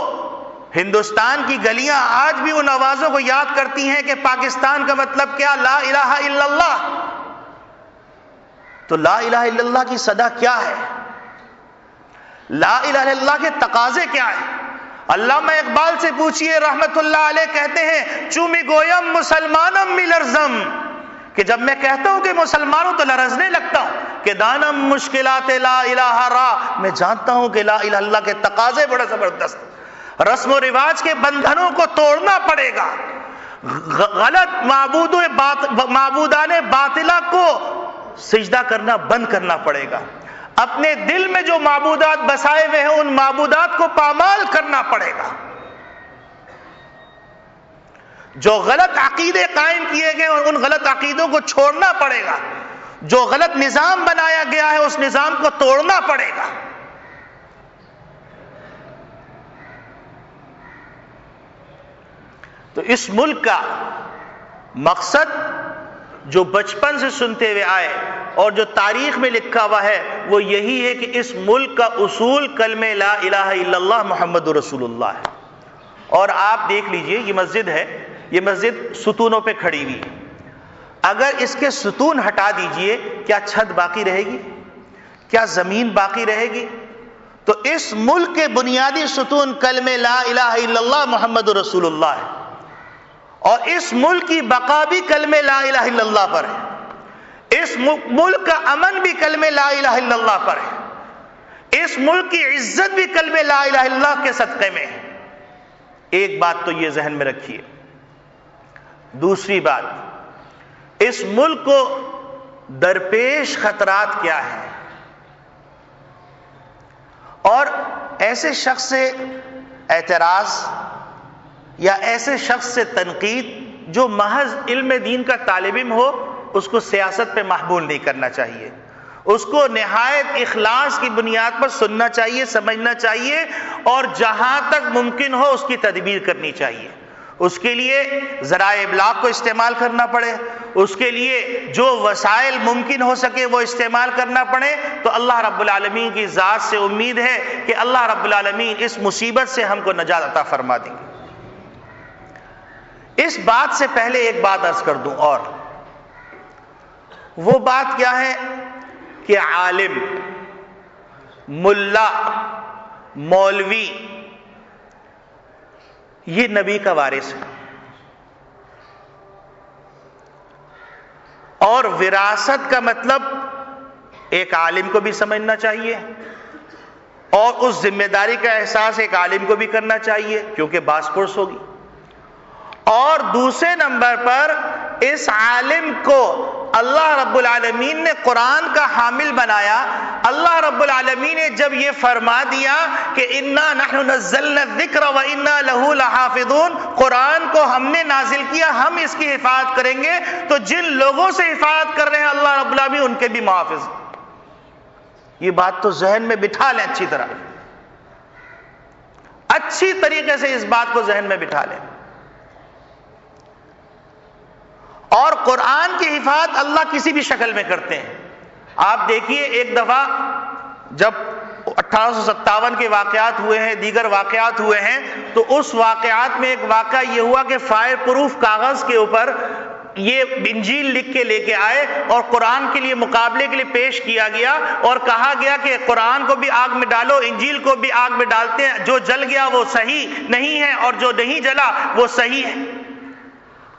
ہندوستان کی گلیاں آج بھی ان آوازوں کو یاد کرتی ہیں کہ پاکستان کا مطلب کیا، لا الہ الا اللہ، تو لا الہ الا اللہ کی صدا کیا ہے؟ لا الہ الا اللہ کے تقاضے کیا ہیں؟ علامہ اقبال سے پوچھئے رحمت اللہ علیہ، کہتے ہیں چومی گویم مسلمانم می لرزم، کہ جب میں کہتا ہوں کہ مسلمانوں تو لرزنے لگتا ہوں، کہ دانم مشکلات لا الہ را، میں جانتا ہوں کہ لا الہ الا اللہ کے تقاضے بڑا زبردست، رسم و رواج کے بندھنوں کو توڑنا پڑے گا، غلط معبودان باطلہ کو سجدہ کرنا بند کرنا پڑے گا، اپنے دل میں جو معبودات بسائے ہوئے ہیں ان معبودات کو پامال کرنا پڑے گا، جو غلط عقیدے قائم کیے گئے ان غلط عقیدوں کو چھوڑنا پڑے گا، جو غلط نظام بنایا گیا ہے اس نظام کو توڑنا پڑے گا۔ تو اس ملک کا مقصد جو بچپن سے سنتے ہوئے آئے اور جو تاریخ میں لکھا ہوا ہے وہ یہی ہے کہ اس ملک کا اصول کلمہ لا الہ الا اللہ محمد رسول اللہ ہے۔ اور آپ دیکھ لیجئے یہ مسجد ہے، یہ مسجد ستونوں پہ کھڑی ہوئی ہے، اگر اس کے ستون ہٹا دیجئے کیا چھت باقی رہے گی؟ کیا زمین باقی رہے گی؟ تو اس ملک کے بنیادی ستون کلمہ لا الہ الا اللہ محمد رسول اللہ ہے، اور اس ملک کی بقا بھی کلمہ لا الہ الا اللہ پر ہے، اس ملک کا امن بھی کلمہ لا الہ الا اللہ پر ہے، اس ملک کی عزت بھی کلمہ لا الہ الا اللہ کے صدقے میں ہے۔ ایک بات تو یہ ذہن میں رکھیے۔ دوسری بات، اس ملک کو درپیش خطرات کیا ہیں، اور ایسے شخص سے اعتراض یا ایسے شخص سے تنقید جو محض علم دین کا طالب علم ہو، اس کو سیاست پہ محمول نہیں کرنا چاہیے، اس کو نہایت اخلاص کی بنیاد پر سننا چاہیے، سمجھنا چاہیے، اور جہاں تک ممکن ہو اس کی تدبیر کرنی چاہیے۔ اس کے لیے ذرائع ابلاغ کو استعمال کرنا پڑے، اس کے لیے جو وسائل ممکن ہو سکے وہ استعمال کرنا پڑے، تو اللہ رب العالمین کی ذات سے امید ہے کہ اللہ رب العالمین اس مصیبت سے ہم کو نجات عطا فرما دیں گے۔ اس بات سے پہلے ایک بات عرض کر دوں، اور وہ بات کیا ہے کہ عالم، ملا، مولوی یہ نبی کا وارث ہے، اور وراثت کا مطلب ایک عالم کو بھی سمجھنا چاہیے، اور اس ذمہ داری کا احساس ایک عالم کو بھی کرنا چاہیے کیونکہ باس پرس ہوگی، اور دوسرے نمبر پر اس عالم کو اللہ رب العالمین نے قرآن کا حامل بنایا۔ اللہ رب العالمین نے جب یہ فرما دیا کہ انا نحن نزلنا الذکر وانا لہ لحافظون، قرآن کو ہم نے نازل کیا، ہم اس کی حفاظت کریں گے، تو جن لوگوں سے حفاظت کر رہے ہیں اللہ رب العالمین ان کے بھی محافظ۔ یہ بات تو ذہن میں بٹھا لیں، اچھی طرح، اچھی طریقے سے اس بات کو ذہن میں بٹھا لیں۔ اور قرآن کی حفاظت اللہ کسی بھی شکل میں کرتے ہیں۔ آپ دیکھیے ایک دفعہ جب 1857 کے واقعات ہوئے ہیں، دیگر واقعات ہوئے ہیں، تو اس واقعات میں ایک واقعہ یہ ہوا کہ فائر پروف کاغذ کے اوپر یہ انجیل لکھ کے لے کے آئے اور قرآن کے لیے مقابلے کے لیے پیش کیا گیا، اور کہا گیا کہ قرآن کو بھی آگ میں ڈالو، انجیل کو بھی آگ میں ڈالتے ہیں، جو جل گیا وہ صحیح نہیں ہے اور جو نہیں جلا وہ صحیح ہے۔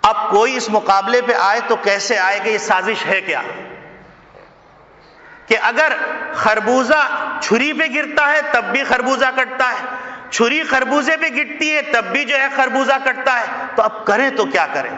اب کوئی اس مقابلے پہ آئے تو کیسے آئے کہ یہ سازش ہے کیا؟ کہ اگر خربوزہ چھری پہ گرتا ہے تب بھی خربوزہ کٹتا ہے، چھری خربوزے پہ گرتی ہے تب بھی جو ہے خربوزہ کٹتا ہے، تو اب کریں تو کیا کریں؟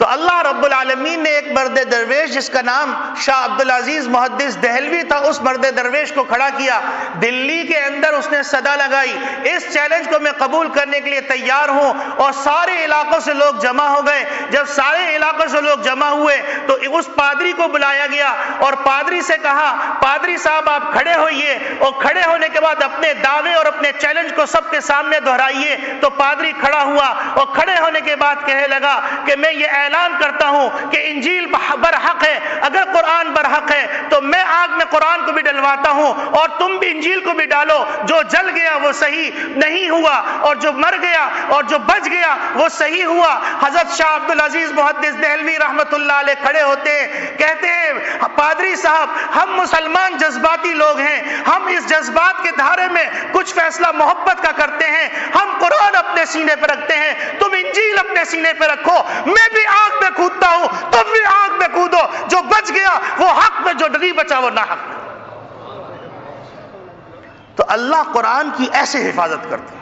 تو اللہ رب العالمین نے ایک مرد درویش جس کا نام شاہ عبدالعزیز محدث دہلوی تھا، اس مرد درویش کو کھڑا کیا، دلی کے اندر اس نے صدا لگائی، اس چیلنج کو میں قبول کرنے کے لیے تیار ہوں، اور سارے علاقوں سے لوگ جمع ہو گئے۔ جب سارے علاقوں سے لوگ جمع ہوئے تو اس پادری کو بلایا گیا اور پادری سے کہا، پادری صاحب آپ کھڑے ہوئیے، اور کھڑے ہونے کے بعد اپنے دعوے اور اپنے چیلنج کو سب کے سامنے دہرائیے۔ تو پادری کھڑا ہوا اور کھڑے ہونے کے بعد کہنے لگا کہ میں یہ اعلان کرتا ہوں کہ انجیل برحق ہے، اگر قرآن برحق ہے تو میں آگ میں قرآن کو بھی ڈلواتا ہوں اور تم بھی انجیل کو بھی ڈالو، جو جل گیا وہ صحیح نہیں ہوا، اور جو مر گیا اور جو بچ گیا وہ صحیح ہوا۔ حضرت شاہ عبدالعزیز محدث دہلوی رحمت اللہ علیہ کھڑے ہوتے ہیں، کہتے ہیں پادری صاحب ہم مسلمان جذباتی لوگ ہیں، ہم اس جذبات کے دھارے میں کچھ فیصلہ محبت کا کرتے ہیں، ہم قرآن اپنے سینے پہ رکھتے ہیں، تم انجیل اپنے سینے پہ رکھو، میں بھی آگ میں کودتا ہوں تم بھی آگ میں کودو، جو بچ گیا وہ حق میں، جو نہیں بچا وہ ناحق میں۔ تو اللہ قرآن کی ایسے حفاظت کرتے ہیں،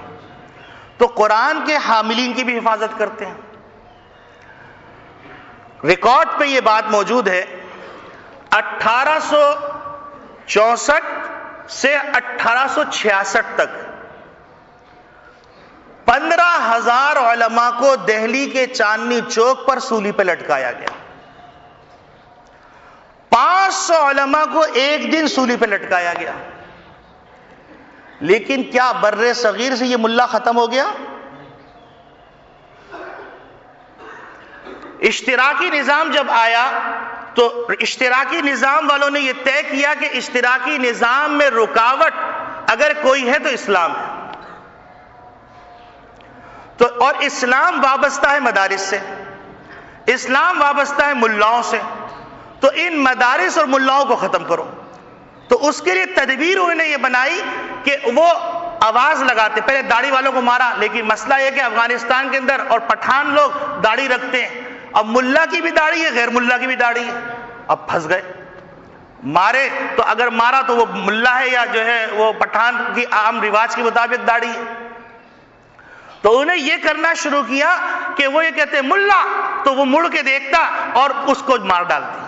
تو قرآن کے حاملین کی بھی حفاظت کرتے ہیں۔ ریکارڈ پہ یہ بات موجود ہے، 1864 سے 1866 تک 15,000 علماء کو دہلی کے چاندنی چوک پر سولی پہ لٹکایا گیا۔ 500 علماء کو ایک دن سولی پہ لٹکایا گیا۔ لیکن کیا بر صغیر سے یہ ملا ختم ہو گیا؟ اشتراکی نظام جب آیا تو اشتراکی نظام والوں نے یہ طے کیا کہ اشتراکی نظام میں رکاوٹ اگر کوئی ہے تو اسلام ہے، تو اور اسلام وابستہ ہے مدارس سے، اسلام وابستہ ہے ملاؤں سے، تو ان مدارس اور ملاؤں کو ختم کرو۔ تو اس کے لیے تدبیر انہوں نے یہ بنائی کہ وہ آواز لگاتے، پہلے داڑھی والوں کو مارا، لیکن مسئلہ یہ کہ افغانستان کے اندر اور پٹھان لوگ داڑھی رکھتے ہیں، اب ملا کی بھی داڑھی ہے غیر ملا کی بھی داڑھی ہے، اب پھنس گئے، مارے تو اگر مارا تو وہ ملا ہے یا جو ہے وہ پٹھان کی عام رواج کے مطابق داڑھی ہے۔ تو انہیں یہ کرنا شروع کیا کہ وہ یہ کہتے ملا، تو وہ مڑ کے دیکھتا اور اس کو مار ڈالتی،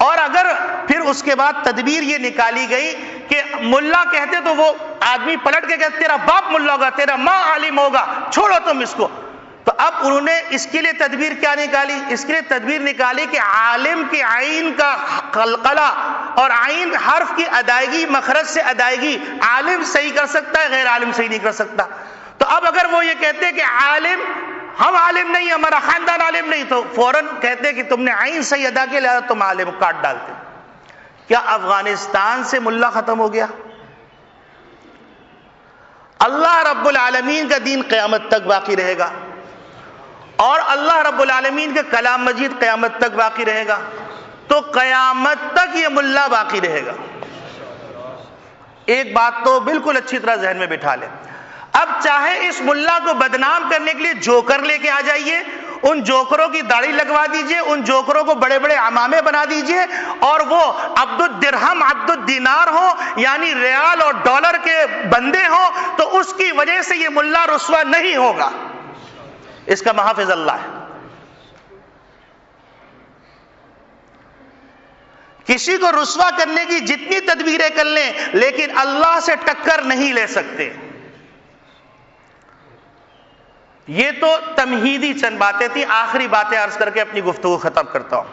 اور اگر پھر اس کے بعد تدبیر یہ نکالی گئی کہ ملا کہتے تو وہ آدمی پلٹ کے کہتے تیرا باپ ملا ہوگا، تیرا ماں عالم ہوگا، چھوڑو تم اس کو۔ تو اب انہوں نے اس کے لیے تدبیر کیا نکالی؟ اس کے لیے تدبیر نکالی کہ عالم کی عین کا قلقلہ اور عین حرف کی ادائیگی، مخرج سے ادائیگی عالم صحیح کر سکتا ہے، غیر عالم صحیح نہیں کر سکتا۔ تو اب اگر وہ یہ کہتے کہ عالم، ہم عالم نہیں، ہمارا خاندان عالم نہیں، تو فوراً کہتے کہ تم نے عین صحیح ادا کیا لہذا تم عالم، کاٹ ڈالتے۔ کیا افغانستان سے ملا ختم ہو گیا؟ اللہ رب العالمین کا دین قیامت تک باقی رہے گا، اور اللہ رب العالمین کا کلام مجید قیامت تک باقی رہے گا، تو قیامت تک یہ ملا باقی رہے گا۔ ایک بات تو بالکل اچھی طرح ذہن میں بٹھا لیں، اب چاہے اس ملا کو بدنام کرنے کے لیے جوکر لے کے آ جائیے، ان جوکروں کی داڑھی لگوا دیجئے، ان جوکروں کو بڑے بڑے عمامے بنا دیجئے، اور وہ عبد الدرہم عبد الدینار ہو، یعنی ریال اور ڈالر کے بندے ہوں، تو اس کی وجہ سے یہ ملا رسوا نہیں ہوگا، اس کا محافظ اللہ ہے۔ کسی کو رسوا کرنے کی جتنی تدبیریں کر لیں لیکن اللہ سے ٹکر نہیں لے سکتے۔ یہ تو تمہیدی چند باتیں تھیں، آخری باتیں عرض کر کے اپنی گفتگو ختم کرتا ہوں۔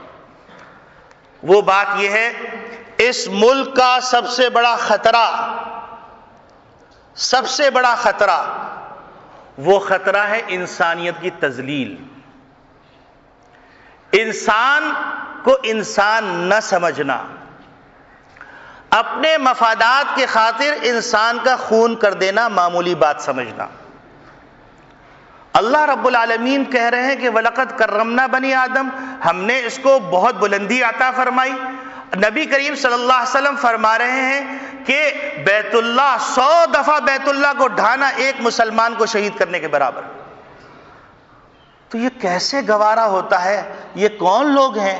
وہ بات یہ ہے، اس ملک کا سب سے بڑا خطرہ، سب سے بڑا خطرہ، وہ خطرہ ہے انسانیت کی تذلیل، انسان کو انسان نہ سمجھنا، اپنے مفادات کے خاطر انسان کا خون کر دینا معمولی بات سمجھنا۔ اللہ رب العالمین کہہ رہے ہیں کہ وَلَقَدْ كَرَّمْنَا بَنِي آدم، ہم نے اس کو بہت بلندی عطا فرمائی۔ نبی کریم صلی اللہ علیہ وسلم فرما رہے ہیں کہ بیت اللہ 100 دفعہ بیت اللہ کو ڈھانا ایک مسلمان کو شہید کرنے کے برابر۔ تو یہ کیسے گوارا ہوتا ہے؟ یہ کون لوگ ہیں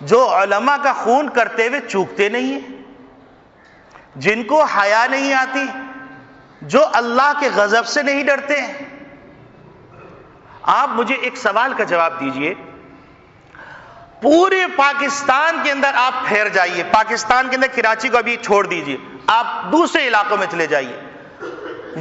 جو علماء کا خون کرتے ہوئے چوکتے نہیں ہیں، جن کو حیا نہیں آتی، جو اللہ کے غضب سے نہیں ڈرتے ہیں۔ آپ مجھے ایک سوال کا جواب دیجئے، پورے پاکستان کے اندر آپ پھیر جائیے، پاکستان کے اندر کراچی کو ابھی چھوڑ دیجئے، آپ دوسرے علاقوں میں چلے جائیے،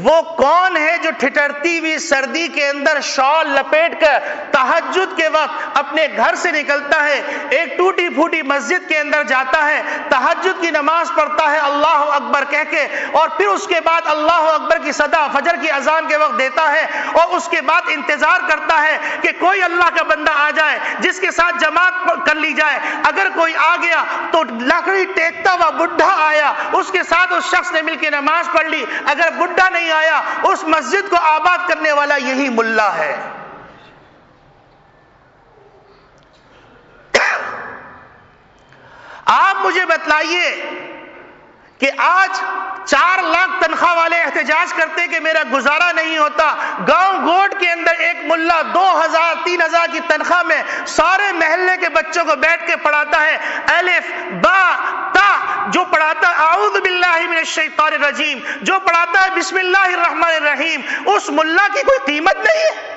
وہ کون ہے جو ٹھٹرتی ہوئی سردی کے اندر شال لپیٹ کر تہجد کے وقت اپنے گھر سے نکلتا ہے، ایک ٹوٹی پھوٹی مسجد کے اندر جاتا ہے، تہجد کی نماز پڑھتا ہے اللہ اکبر کہہ کے، اور پھر اس کے بعد اللہ اکبر کی صدا فجر کی اذان کے وقت دیتا ہے، اور اس کے بعد انتظار کرتا ہے کہ کوئی اللہ کا بندہ آ جائے جس کے ساتھ جماعت کر لی جائے، اگر کوئی آ گیا تو لکڑی ٹیکتا ہوا بڈھا آیا، اس کے ساتھ اس شخص نے مل کے نماز پڑھ لی، اگر بڈھا نہیں آیا اس مسجد کو آباد کرنے والا یہی ملا ہے۔ آپ مجھے بتلائیے کہ آج 4 لاکھ تنخواہ والے احتجاج کرتے کہ میرا گزارا نہیں ہوتا، گاؤں گوٹ کے اندر ایک ملا 2000 3000 کی تنخواہ میں سارے محلے کے بچوں کو بیٹھ کے پڑھاتا ہے، الف با تا جو پڑھاتا ہے اعوذ باللہ من الشیطان الرجیم، جو پڑھاتا ہے بسم اللہ الرحمن الرحیم، اس ملا کی کوئی قیمت نہیں ہے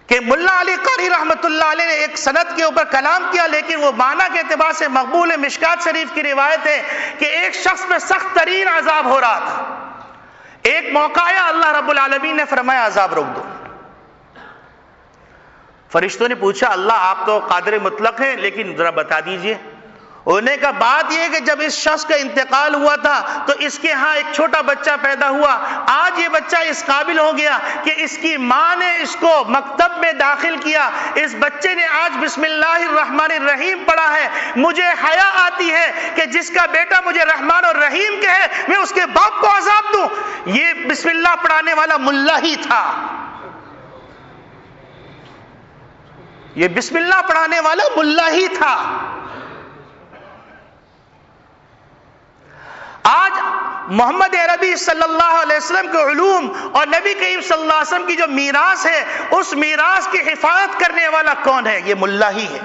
کہ ملا علی قاری رحمت اللہ علیہ نے ایک سند کے اوپر کلام کیا، لیکن وہ معنی کے اعتبار سے مقبول ہے۔ مشکات شریف کی روایت ہے کہ ایک شخص پہ سخت ترین عذاب ہو رہا تھا، ایک موقع آیا اللہ رب العالمین نے فرمایا عذاب روک دو۔ فرشتوں نے پوچھا اللہ آپ تو قادر مطلق ہیں لیکن ذرا بتا دیجئے۔ ہونے کا بات یہ کہ جب اس شخص کا انتقال ہوا تھا تو اس کے ہاں ایک چھوٹا بچہ پیدا ہوا، آج یہ بچہ اس قابل ہو گیا کہ اس کی ماں نے اس کو مکتب میں داخل کیا، اس بچے نے آج بسم اللہ الرحمن الرحیم پڑھا ہے، مجھے حیا آتی ہے کہ جس کا بیٹا مجھے رحمان اور رحیم کہے میں اس کے باپ کو عذاب دوں۔ یہ بسم اللہ پڑھانے والا ملا ہی تھا، یہ بسم اللہ پڑھانے والا ملا ہی تھا۔ آج محمد عربی صلی اللہ علیہ وسلم کے علوم اور نبی کریم صلی اللہ علیہ وسلم کی جو میراث ہے، اس میراث کی حفاظت کرنے والا کون ہے؟ یہ ملا ہی ہے۔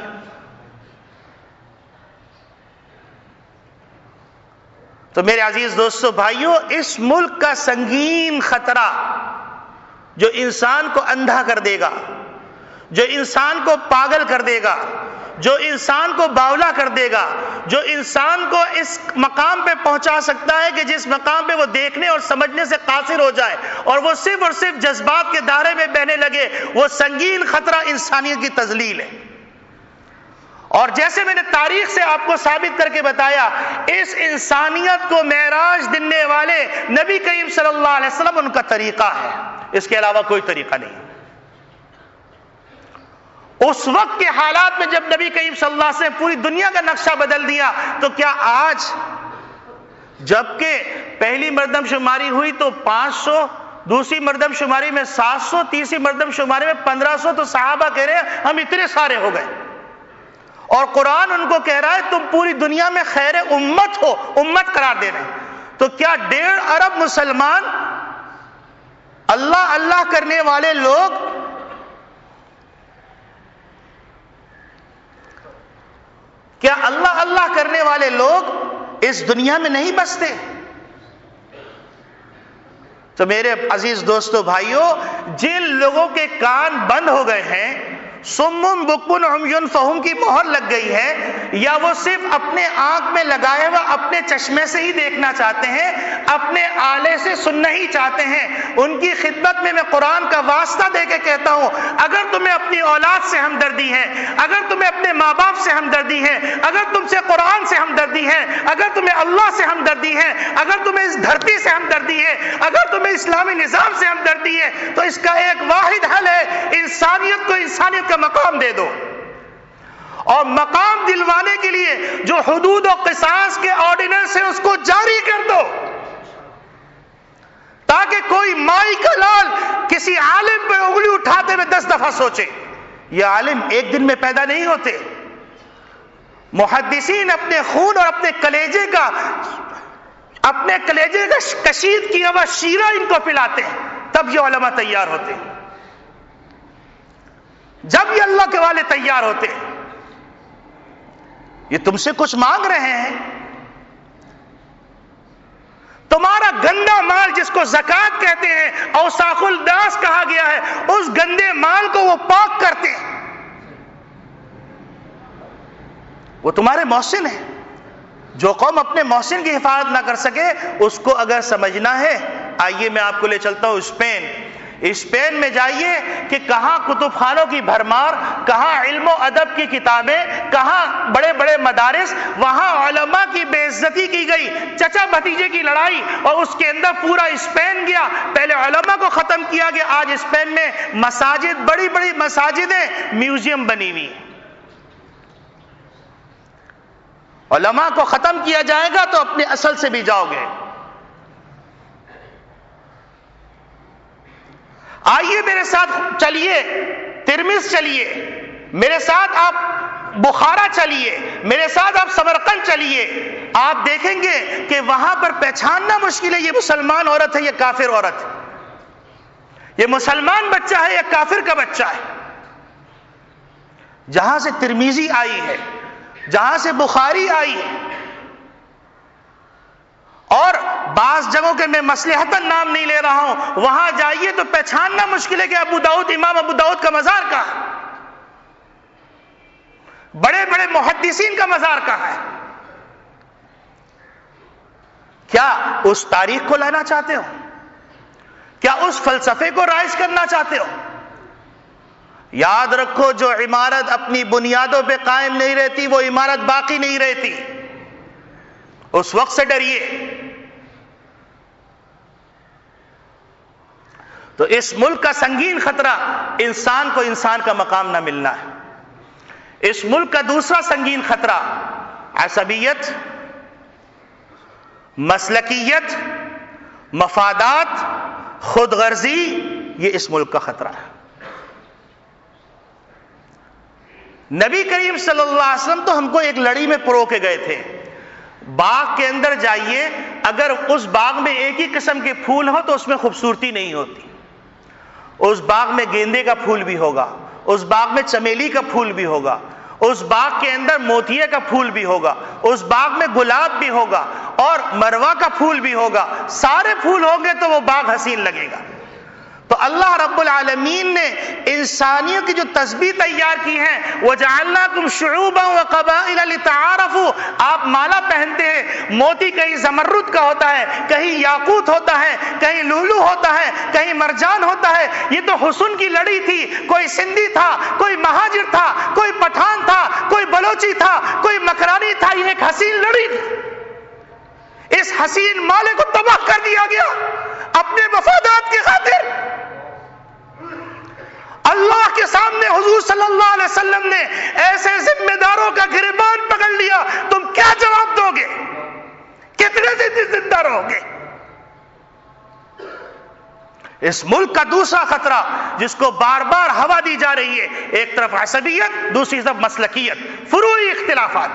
تو میرے عزیز دوستو بھائیو، اس ملک کا سنگین خطرہ جو انسان کو اندھا کر دے گا، جو انسان کو پاگل کر دے گا، جو انسان کو باولا کر دے گا، جو انسان کو اس مقام پہ پہنچا سکتا ہے کہ جس مقام پہ وہ دیکھنے اور سمجھنے سے قاصر ہو جائے اور وہ صرف اور صرف جذبات کے دائرے میں بہنے لگے، وہ سنگین خطرہ انسانیت کی تذلیل ہے۔ اور جیسے میں نے تاریخ سے آپ کو ثابت کر کے بتایا، اس انسانیت کو معراج دینے والے نبی کریم صلی اللہ علیہ وسلم ان کا طریقہ ہے، اس کے علاوہ کوئی طریقہ نہیں۔ اس وقت کے حالات میں جب نبی کریم صلی اللہ علیہ وسلم پوری دنیا کا نقشہ بدل دیا، تو کیا آج جبکہ پہلی مردم شماری ہوئی تو 500، دوسری مردم شماری میں 700، تیسری مردم شماری میں 1500، تو صحابہ کہہ رہے ہیں ہم اتنے سارے ہو گئے، اور قرآن ان کو کہہ رہا ہے تم پوری دنیا میں خیر امت ہو، امت قرار دے رہے ہیں۔ تو کیا 1.5 ارب مسلمان اللہ اللہ کرنے والے لوگ کیا اللہ اللہ کرنے والے لوگ اس دنیا میں نہیں بستے؟ تو میرے عزیز دوستو بھائیو، جن لوگوں کے کان بند ہو گئے ہیں، سمم بکمن عمیٌ فہم کی مہر لگ گئی ہے، یا وہ صرف اپنے آنکھ میں لگائے ہوا اپنے چشمے سے ہی دیکھنا چاہتے ہیں، اپنے آلے سے سننا ہی چاہتے ہیں، ان کی خدمت میں قرآن کا واسطہ دے کے کہتا ہوں، اگر تمہیں اپنی اولاد سے ہمدردی ہے، اگر تمہیں اپنے ماں باپ سے ہمدردی ہے، اگر تم سے قرآن سے ہمدردی ہے، اگر تمہیں اللہ سے ہمدردی ہے، اگر تمہیں اس دھرتی سے ہمدردی ہے، اگر تمہیں اسلامی نظام سے ہمدردی ہے، تو اس کا ایک واحد حل ہے، انسانیت کو انسانیت کا مقام دے دو، اور مقام دلوانے کے لیے جو حدود و قصاص کے آرڈیننس ہے اس کو جاری کر دو، تاکہ کوئی مائی کا لال کسی عالم پہ انگلی اٹھاتے ہوئے 10 دفعہ سوچے۔ یہ عالم ایک دن میں پیدا نہیں ہوتے، محدثین اپنے خون اور اپنے کلیجے کا کشید کیا ہوا شیرہ ان کو پلاتے ہیں، تب یہ علماء تیار ہوتے ہیں۔ جب یہ اللہ کے والے تیار ہوتے، یہ تم سے کچھ مانگ رہے ہیں، تمہارا گندا مال جس کو زکوٰۃ کہتے ہیں، اوساخ الناس کہا گیا ہے، اس گندے مال کو وہ پاک کرتے ہیں، وہ تمہارے محسن ہیں۔ جو قوم اپنے محسن کی حفاظت نہ کر سکے، اس کو اگر سمجھنا ہے، آئیے میں آپ کو لے چلتا ہوں اسپین میں جائیے کہ کہاں کتب خانوں کی بھرمار، کہاں علم و ادب کی کتابیں، کہاں بڑے بڑے مدارس، وہاں علماء کی بے عزتی کی گئی، چچا بھتیجے کی لڑائی، اور اس کے اندر پورا اسپین گیا۔ پہلے علماء کو ختم کیا گیا، آج اسپین میں مساجد، بڑی بڑی مساجدیں میوزیم بنی ہوئی۔ علماء کو ختم کیا جائے گا تو اپنے اصل سے بھی جاؤ گے۔ آئیے میرے ساتھ چلیے ترمذ چلیے، میرے ساتھ آپ بخارا چلیے، میرے ساتھ آپ سمرقند چلیے، آپ دیکھیں گے کہ وہاں پر پہچاننا مشکل ہے یہ مسلمان عورت ہے، یہ کافر عورت ہے، یہ مسلمان بچہ ہے، یہ کافر کا بچہ ہے۔ جہاں سے ترمذی آئی ہے، جہاں سے بخاری آئی ہے، اور بعض جگہوں کے میں مصلحتاً نام نہیں لے رہا ہوں، وہاں جائیے تو پہچاننا مشکل ہے کہ ابو داؤد، امام ابو داؤد کا مزار کہاں ہے، بڑے بڑے محدثین کا مزار کہاں ہے۔ کیا اس تاریخ کو لانا چاہتے ہو؟ کیا اس فلسفے کو رائج کرنا چاہتے ہو؟ یاد رکھو، جو عمارت اپنی بنیادوں پہ قائم نہیں رہتی، وہ عمارت باقی نہیں رہتی، اس وقت سے ڈریے۔ تو اس ملک کا سنگین خطرہ انسان کو انسان کا مقام نہ ملنا ہے۔ اس ملک کا دوسرا سنگین خطرہ عصبیت، مسلکیت، مفادات، خود غرضی، یہ اس ملک کا خطرہ ہے۔ نبی کریم صلی اللہ علیہ وسلم تو ہم کو ایک لڑی میں پرو کے گئے تھے۔ باغ کے اندر جائیے، اگر اس باغ میں ایک ہی قسم کے پھول ہو تو اس میں خوبصورتی نہیں ہوتی۔ اس باغ میں گیندے کا پھول بھی ہوگا، اس باغ میں چمیلی کا پھول بھی ہوگا، اس باغ کے اندر موتیے کا پھول بھی ہوگا، اس باغ میں گلاب بھی ہوگا اور مروا کا پھول بھی ہوگا، سارے پھول ہوں گے تو وہ باغ حسین لگے گا۔ تو اللہ رب العالمین نے انسانیوں کی جو تسبیح تیار کی ہے، وَجَعَلْنَاكُمْ شُعُوبًا وَقَبَائِلَ لِتَعَارَفُوا، آپ مالا پہنتے ہیں، موتی کہیں زمرد کا ہوتا ہے، کہیں یاقوت ہوتا ہے، کہیں لولو ہوتا ہے، کہیں مرجان ہوتا ہے، یہ تو حسن کی لڑی تھی۔ کوئی سندھی تھا، کوئی مہاجر تھا، کوئی پٹھان تھا، کوئی بلوچی تھا، کوئی مکرانی تھا، یہ ایک حسین لڑی تھی۔ اس حسین مالے کو تباہ کر دیا گیا اپنے مفادات کی خاطر۔ اللہ کے سامنے حضور صلی اللہ علیہ وسلم نے ایسے ذمہ داروں کا گریبان پکڑ لیا، تم کیا جواب دو گے؟ کتنے دن زندہ رہو گے؟ اس ملک کا دوسرا خطرہ جس کو بار بار ہوا دی جا رہی ہے، ایک طرف عصبیت، دوسری طرف مسلکیت، فروعی اختلافات۔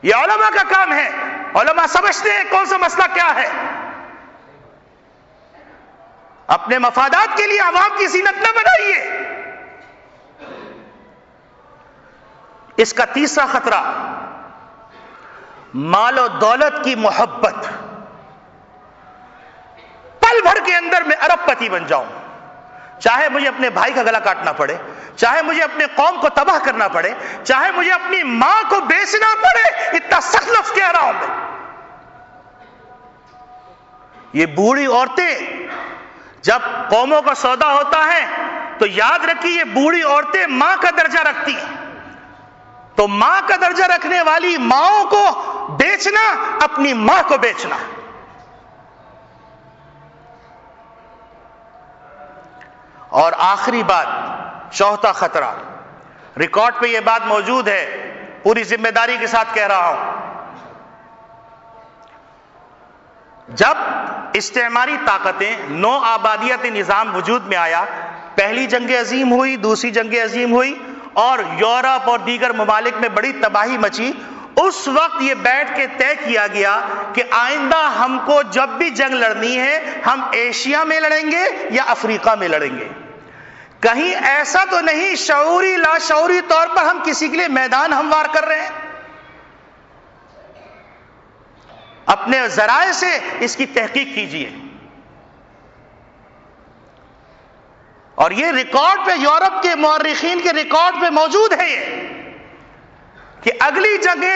یہ علماء کا کام ہے، علماء سمجھتے ہیں کون سا مسئلہ کیا ہے، اپنے مفادات کے لیے عوام کی زینت نہ بنائیے۔ اس کا تیسرا خطرہ مال و دولت کی محبت۔ پل بھر کے اندر میں ارب پتی بن جاؤں، چاہے مجھے اپنے بھائی کا گلا کاٹنا پڑے، چاہے مجھے اپنے قوم کو تباہ کرنا پڑے، چاہے مجھے اپنی ماں کو بیچنا پڑے، اتنا سخت لفظ کہہ رہا ہوں میں۔ یہ بوڑھی عورتیں جب قوموں کا سودا ہوتا ہے تو یاد رکھیے، یہ بوڑھی عورتیں ماں کا درجہ رکھتی ہیں، تو ماں کا درجہ رکھنے والی ماؤں کو بیچنا، اپنی ماں کو بیچنا۔ اور آخری بات، چوتھا خطرہ، ریکارڈ پہ یہ بات موجود ہے، پوری ذمہ داری کے ساتھ کہہ رہا ہوں، جب استعماری طاقتیں، نو آبادیاتی نظام وجود میں آیا، پہلی جنگ عظیم ہوئی، دوسری جنگ عظیم ہوئی، اور یورپ اور دیگر ممالک میں بڑی تباہی مچی، اس وقت یہ بیٹھ کے طے کیا گیا کہ آئندہ ہم کو جب بھی جنگ لڑنی ہے، ہم ایشیا میں لڑیں گے یا افریقہ میں لڑیں گے۔ کہیں ایسا تو نہیں شعوری لاشعوری طور پر ہم کسی کے لیے میدان ہموار کر رہے ہیں؟ اپنے ذرائع سے اس کی تحقیق کیجیے. اور یہ ریکارڈ پہ، یورپ کے مورخین کے ریکارڈ پہ موجود ہے یہ کہ اگلی جگہ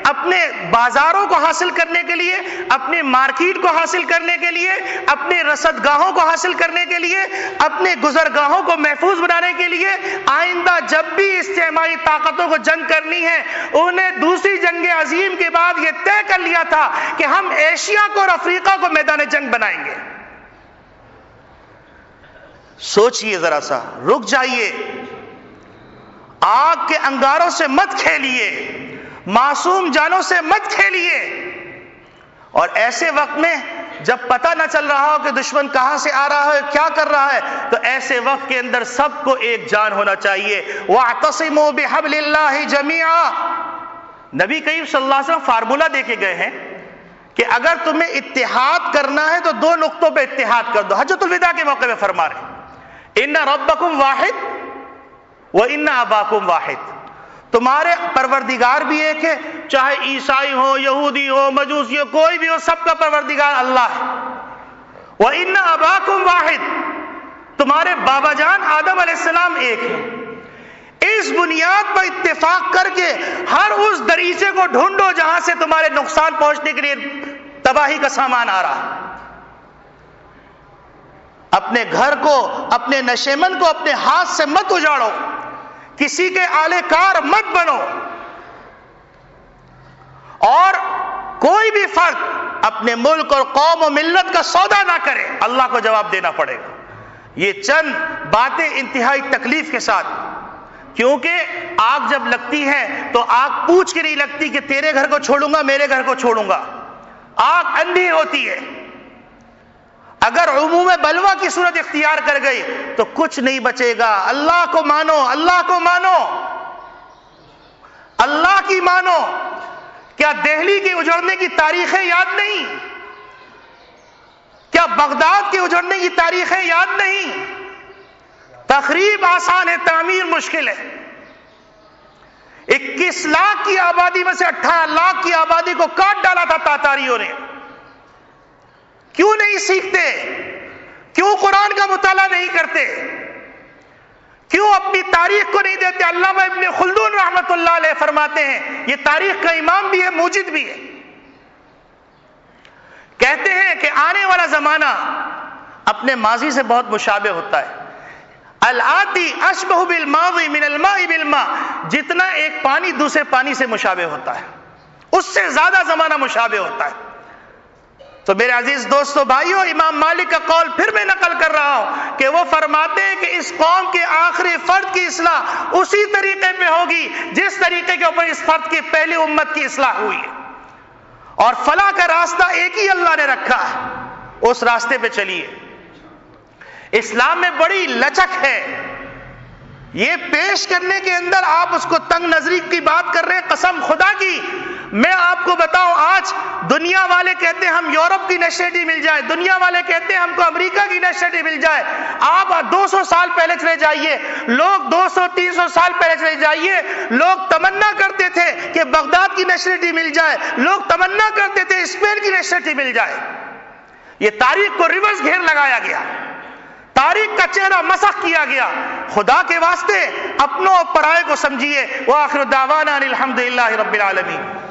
اپنے بازاروں کو حاصل کرنے کے لیے، اپنے مارکیٹ کو حاصل کرنے کے لیے، اپنے رصدگاہوں کو حاصل کرنے کے لیے، اپنے گزرگاہوں کو محفوظ بنانے کے لیے آئندہ جب بھی استعماری طاقتوں کو جنگ کرنی ہے، انہیں دوسری جنگ عظیم کے بعد یہ طے کر لیا تھا کہ ہم ایشیا کو اور افریقہ کو میدان جنگ بنائیں گے. سوچئے ذرا سا، رک جائیے، آگ کے انگاروں سے مت کھیلیے، معصوم جانوں سے مت کھیلیے. اور ایسے وقت میں جب پتہ نہ چل رہا ہو کہ دشمن کہاں سے آ رہا ہے، کیا کر رہا ہے، تو ایسے وقت کے اندر سب کو ایک جان ہونا چاہیے. وَاعْتَصِمُوا بِحَبْلِ اللَّهِ جَمِيعًا. نبی کریم صلی اللہ علیہ وسلم فارمولہ دے کے گئے ہیں کہ اگر تمہیں اتحاد کرنا ہے تو دو نقطوں پہ اتحاد کر دو. حجۃ الوداع کے موقع پہ فرما رہے ہیں ان ربکم واحد وان اباکم واحد. تمہارے پروردگار بھی ایک ہے، چاہے عیسائی ہو، یہودی ہو، مجوسی ہو، کوئی بھی ہو، سب کا پروردگار اللہ ہے. وان اباکم واحد، تمہارے بابا جان آدم علیہ السلام ایک ہے. اس بنیاد پر اتفاق کر کے ہر اس دریچے کو ڈھونڈو جہاں سے تمہارے نقصان پہنچنے کے لیے تباہی کا سامان آ رہا ہے. اپنے گھر کو، اپنے نشیمن کو اپنے ہاتھ سے مت اجاڑو، کسی کے آلے کار مت بنو، اور کوئی بھی فرد اپنے ملک اور قوم و ملت کا سودا نہ کرے، اللہ کو جواب دینا پڑے گا. یہ چند باتیں انتہائی تکلیف کے ساتھ، کیونکہ آگ جب لگتی ہے تو آگ پوچھ کے نہیں لگتی کہ تیرے گھر کو چھوڑوں گا، میرے گھر کو چھوڑوں گا. آگ اندھی ہوتی ہے. اگر عموم بلوہ کی صورت اختیار کر گئی تو کچھ نہیں بچے گا. اللہ کو مانو، اللہ کو مانو، اللہ کی مانو. کیا دہلی کے اجڑنے کی تاریخیں یاد نہیں؟ کیا بغداد کے اجڑنے کی تاریخیں یاد نہیں؟ تخریب آسان ہے، تعمیر مشکل ہے. 21 لاکھ کی آبادی میں سے 18 لاکھ کی آبادی کو کاٹ ڈالا تھا تاتاریوں نے. کیوں نہیں سیکھتے؟ کیوں قرآن کا مطالعہ نہیں کرتے؟ کیوں اپنی تاریخ کو نہیں دیتے؟ علامہ ابن خلدون رحمت اللہ علیہ فرماتے ہیں، یہ تاریخ کا امام بھی ہے، موجد بھی ہے. کہتے ہیں کہ آنے والا زمانہ اپنے ماضی سے بہت مشابہ ہوتا ہے. الآتی اشبہ بالماضی من الماء بالماء. جتنا ایک پانی دوسرے پانی سے مشابہ ہوتا ہے، اس سے زیادہ زمانہ مشابہ ہوتا ہے. تو میرے عزیز دوستو بھائیو، امام مالک کا قول پھر میں نقل کر رہا ہوں کہ وہ فرماتے ہیں کہ اس قوم کے آخری فرد کی اصلاح اسی طریقے پہ ہوگی جس طریقے کے اوپر اس فرد کی پہلی امت کی اصلاح ہوئی ہے. اور فلاح کا راستہ ایک ہی اللہ نے رکھا ہے، اس راستے پہ چلیے. اسلام میں بڑی لچک ہے. یہ پیش کرنے کے اندر آپ اس کو تنگ نظری کی بات کر رہے ہیں. قسم خدا کی میں آپ کو بتاؤں، آج دنیا والے کہتے ہیں ہم یورپ کی نیشنلٹی مل جائے، دنیا والے کہتے ہیں ہم کو امریکہ کی نیشنلٹی مل جائے. آپ 200 سال پہلے چلے جائیے، لوگ 200-300 سال پہلے چلے جائیے، لوگ تمنا کرتے تھے کہ بغداد کی نیشنلٹی مل جائے، لوگ تمنا کرتے تھے اسپین کی نیشنلٹی مل جائے. یہ تاریخ کو ریورس گھیر لگایا گیا، تاریخ کا چہرہ مسخ کیا گیا. خدا کے واسطے اپنوں اور پرائے کو سمجھیے. وآخر دعوانا الحمدللہ رب العالمین.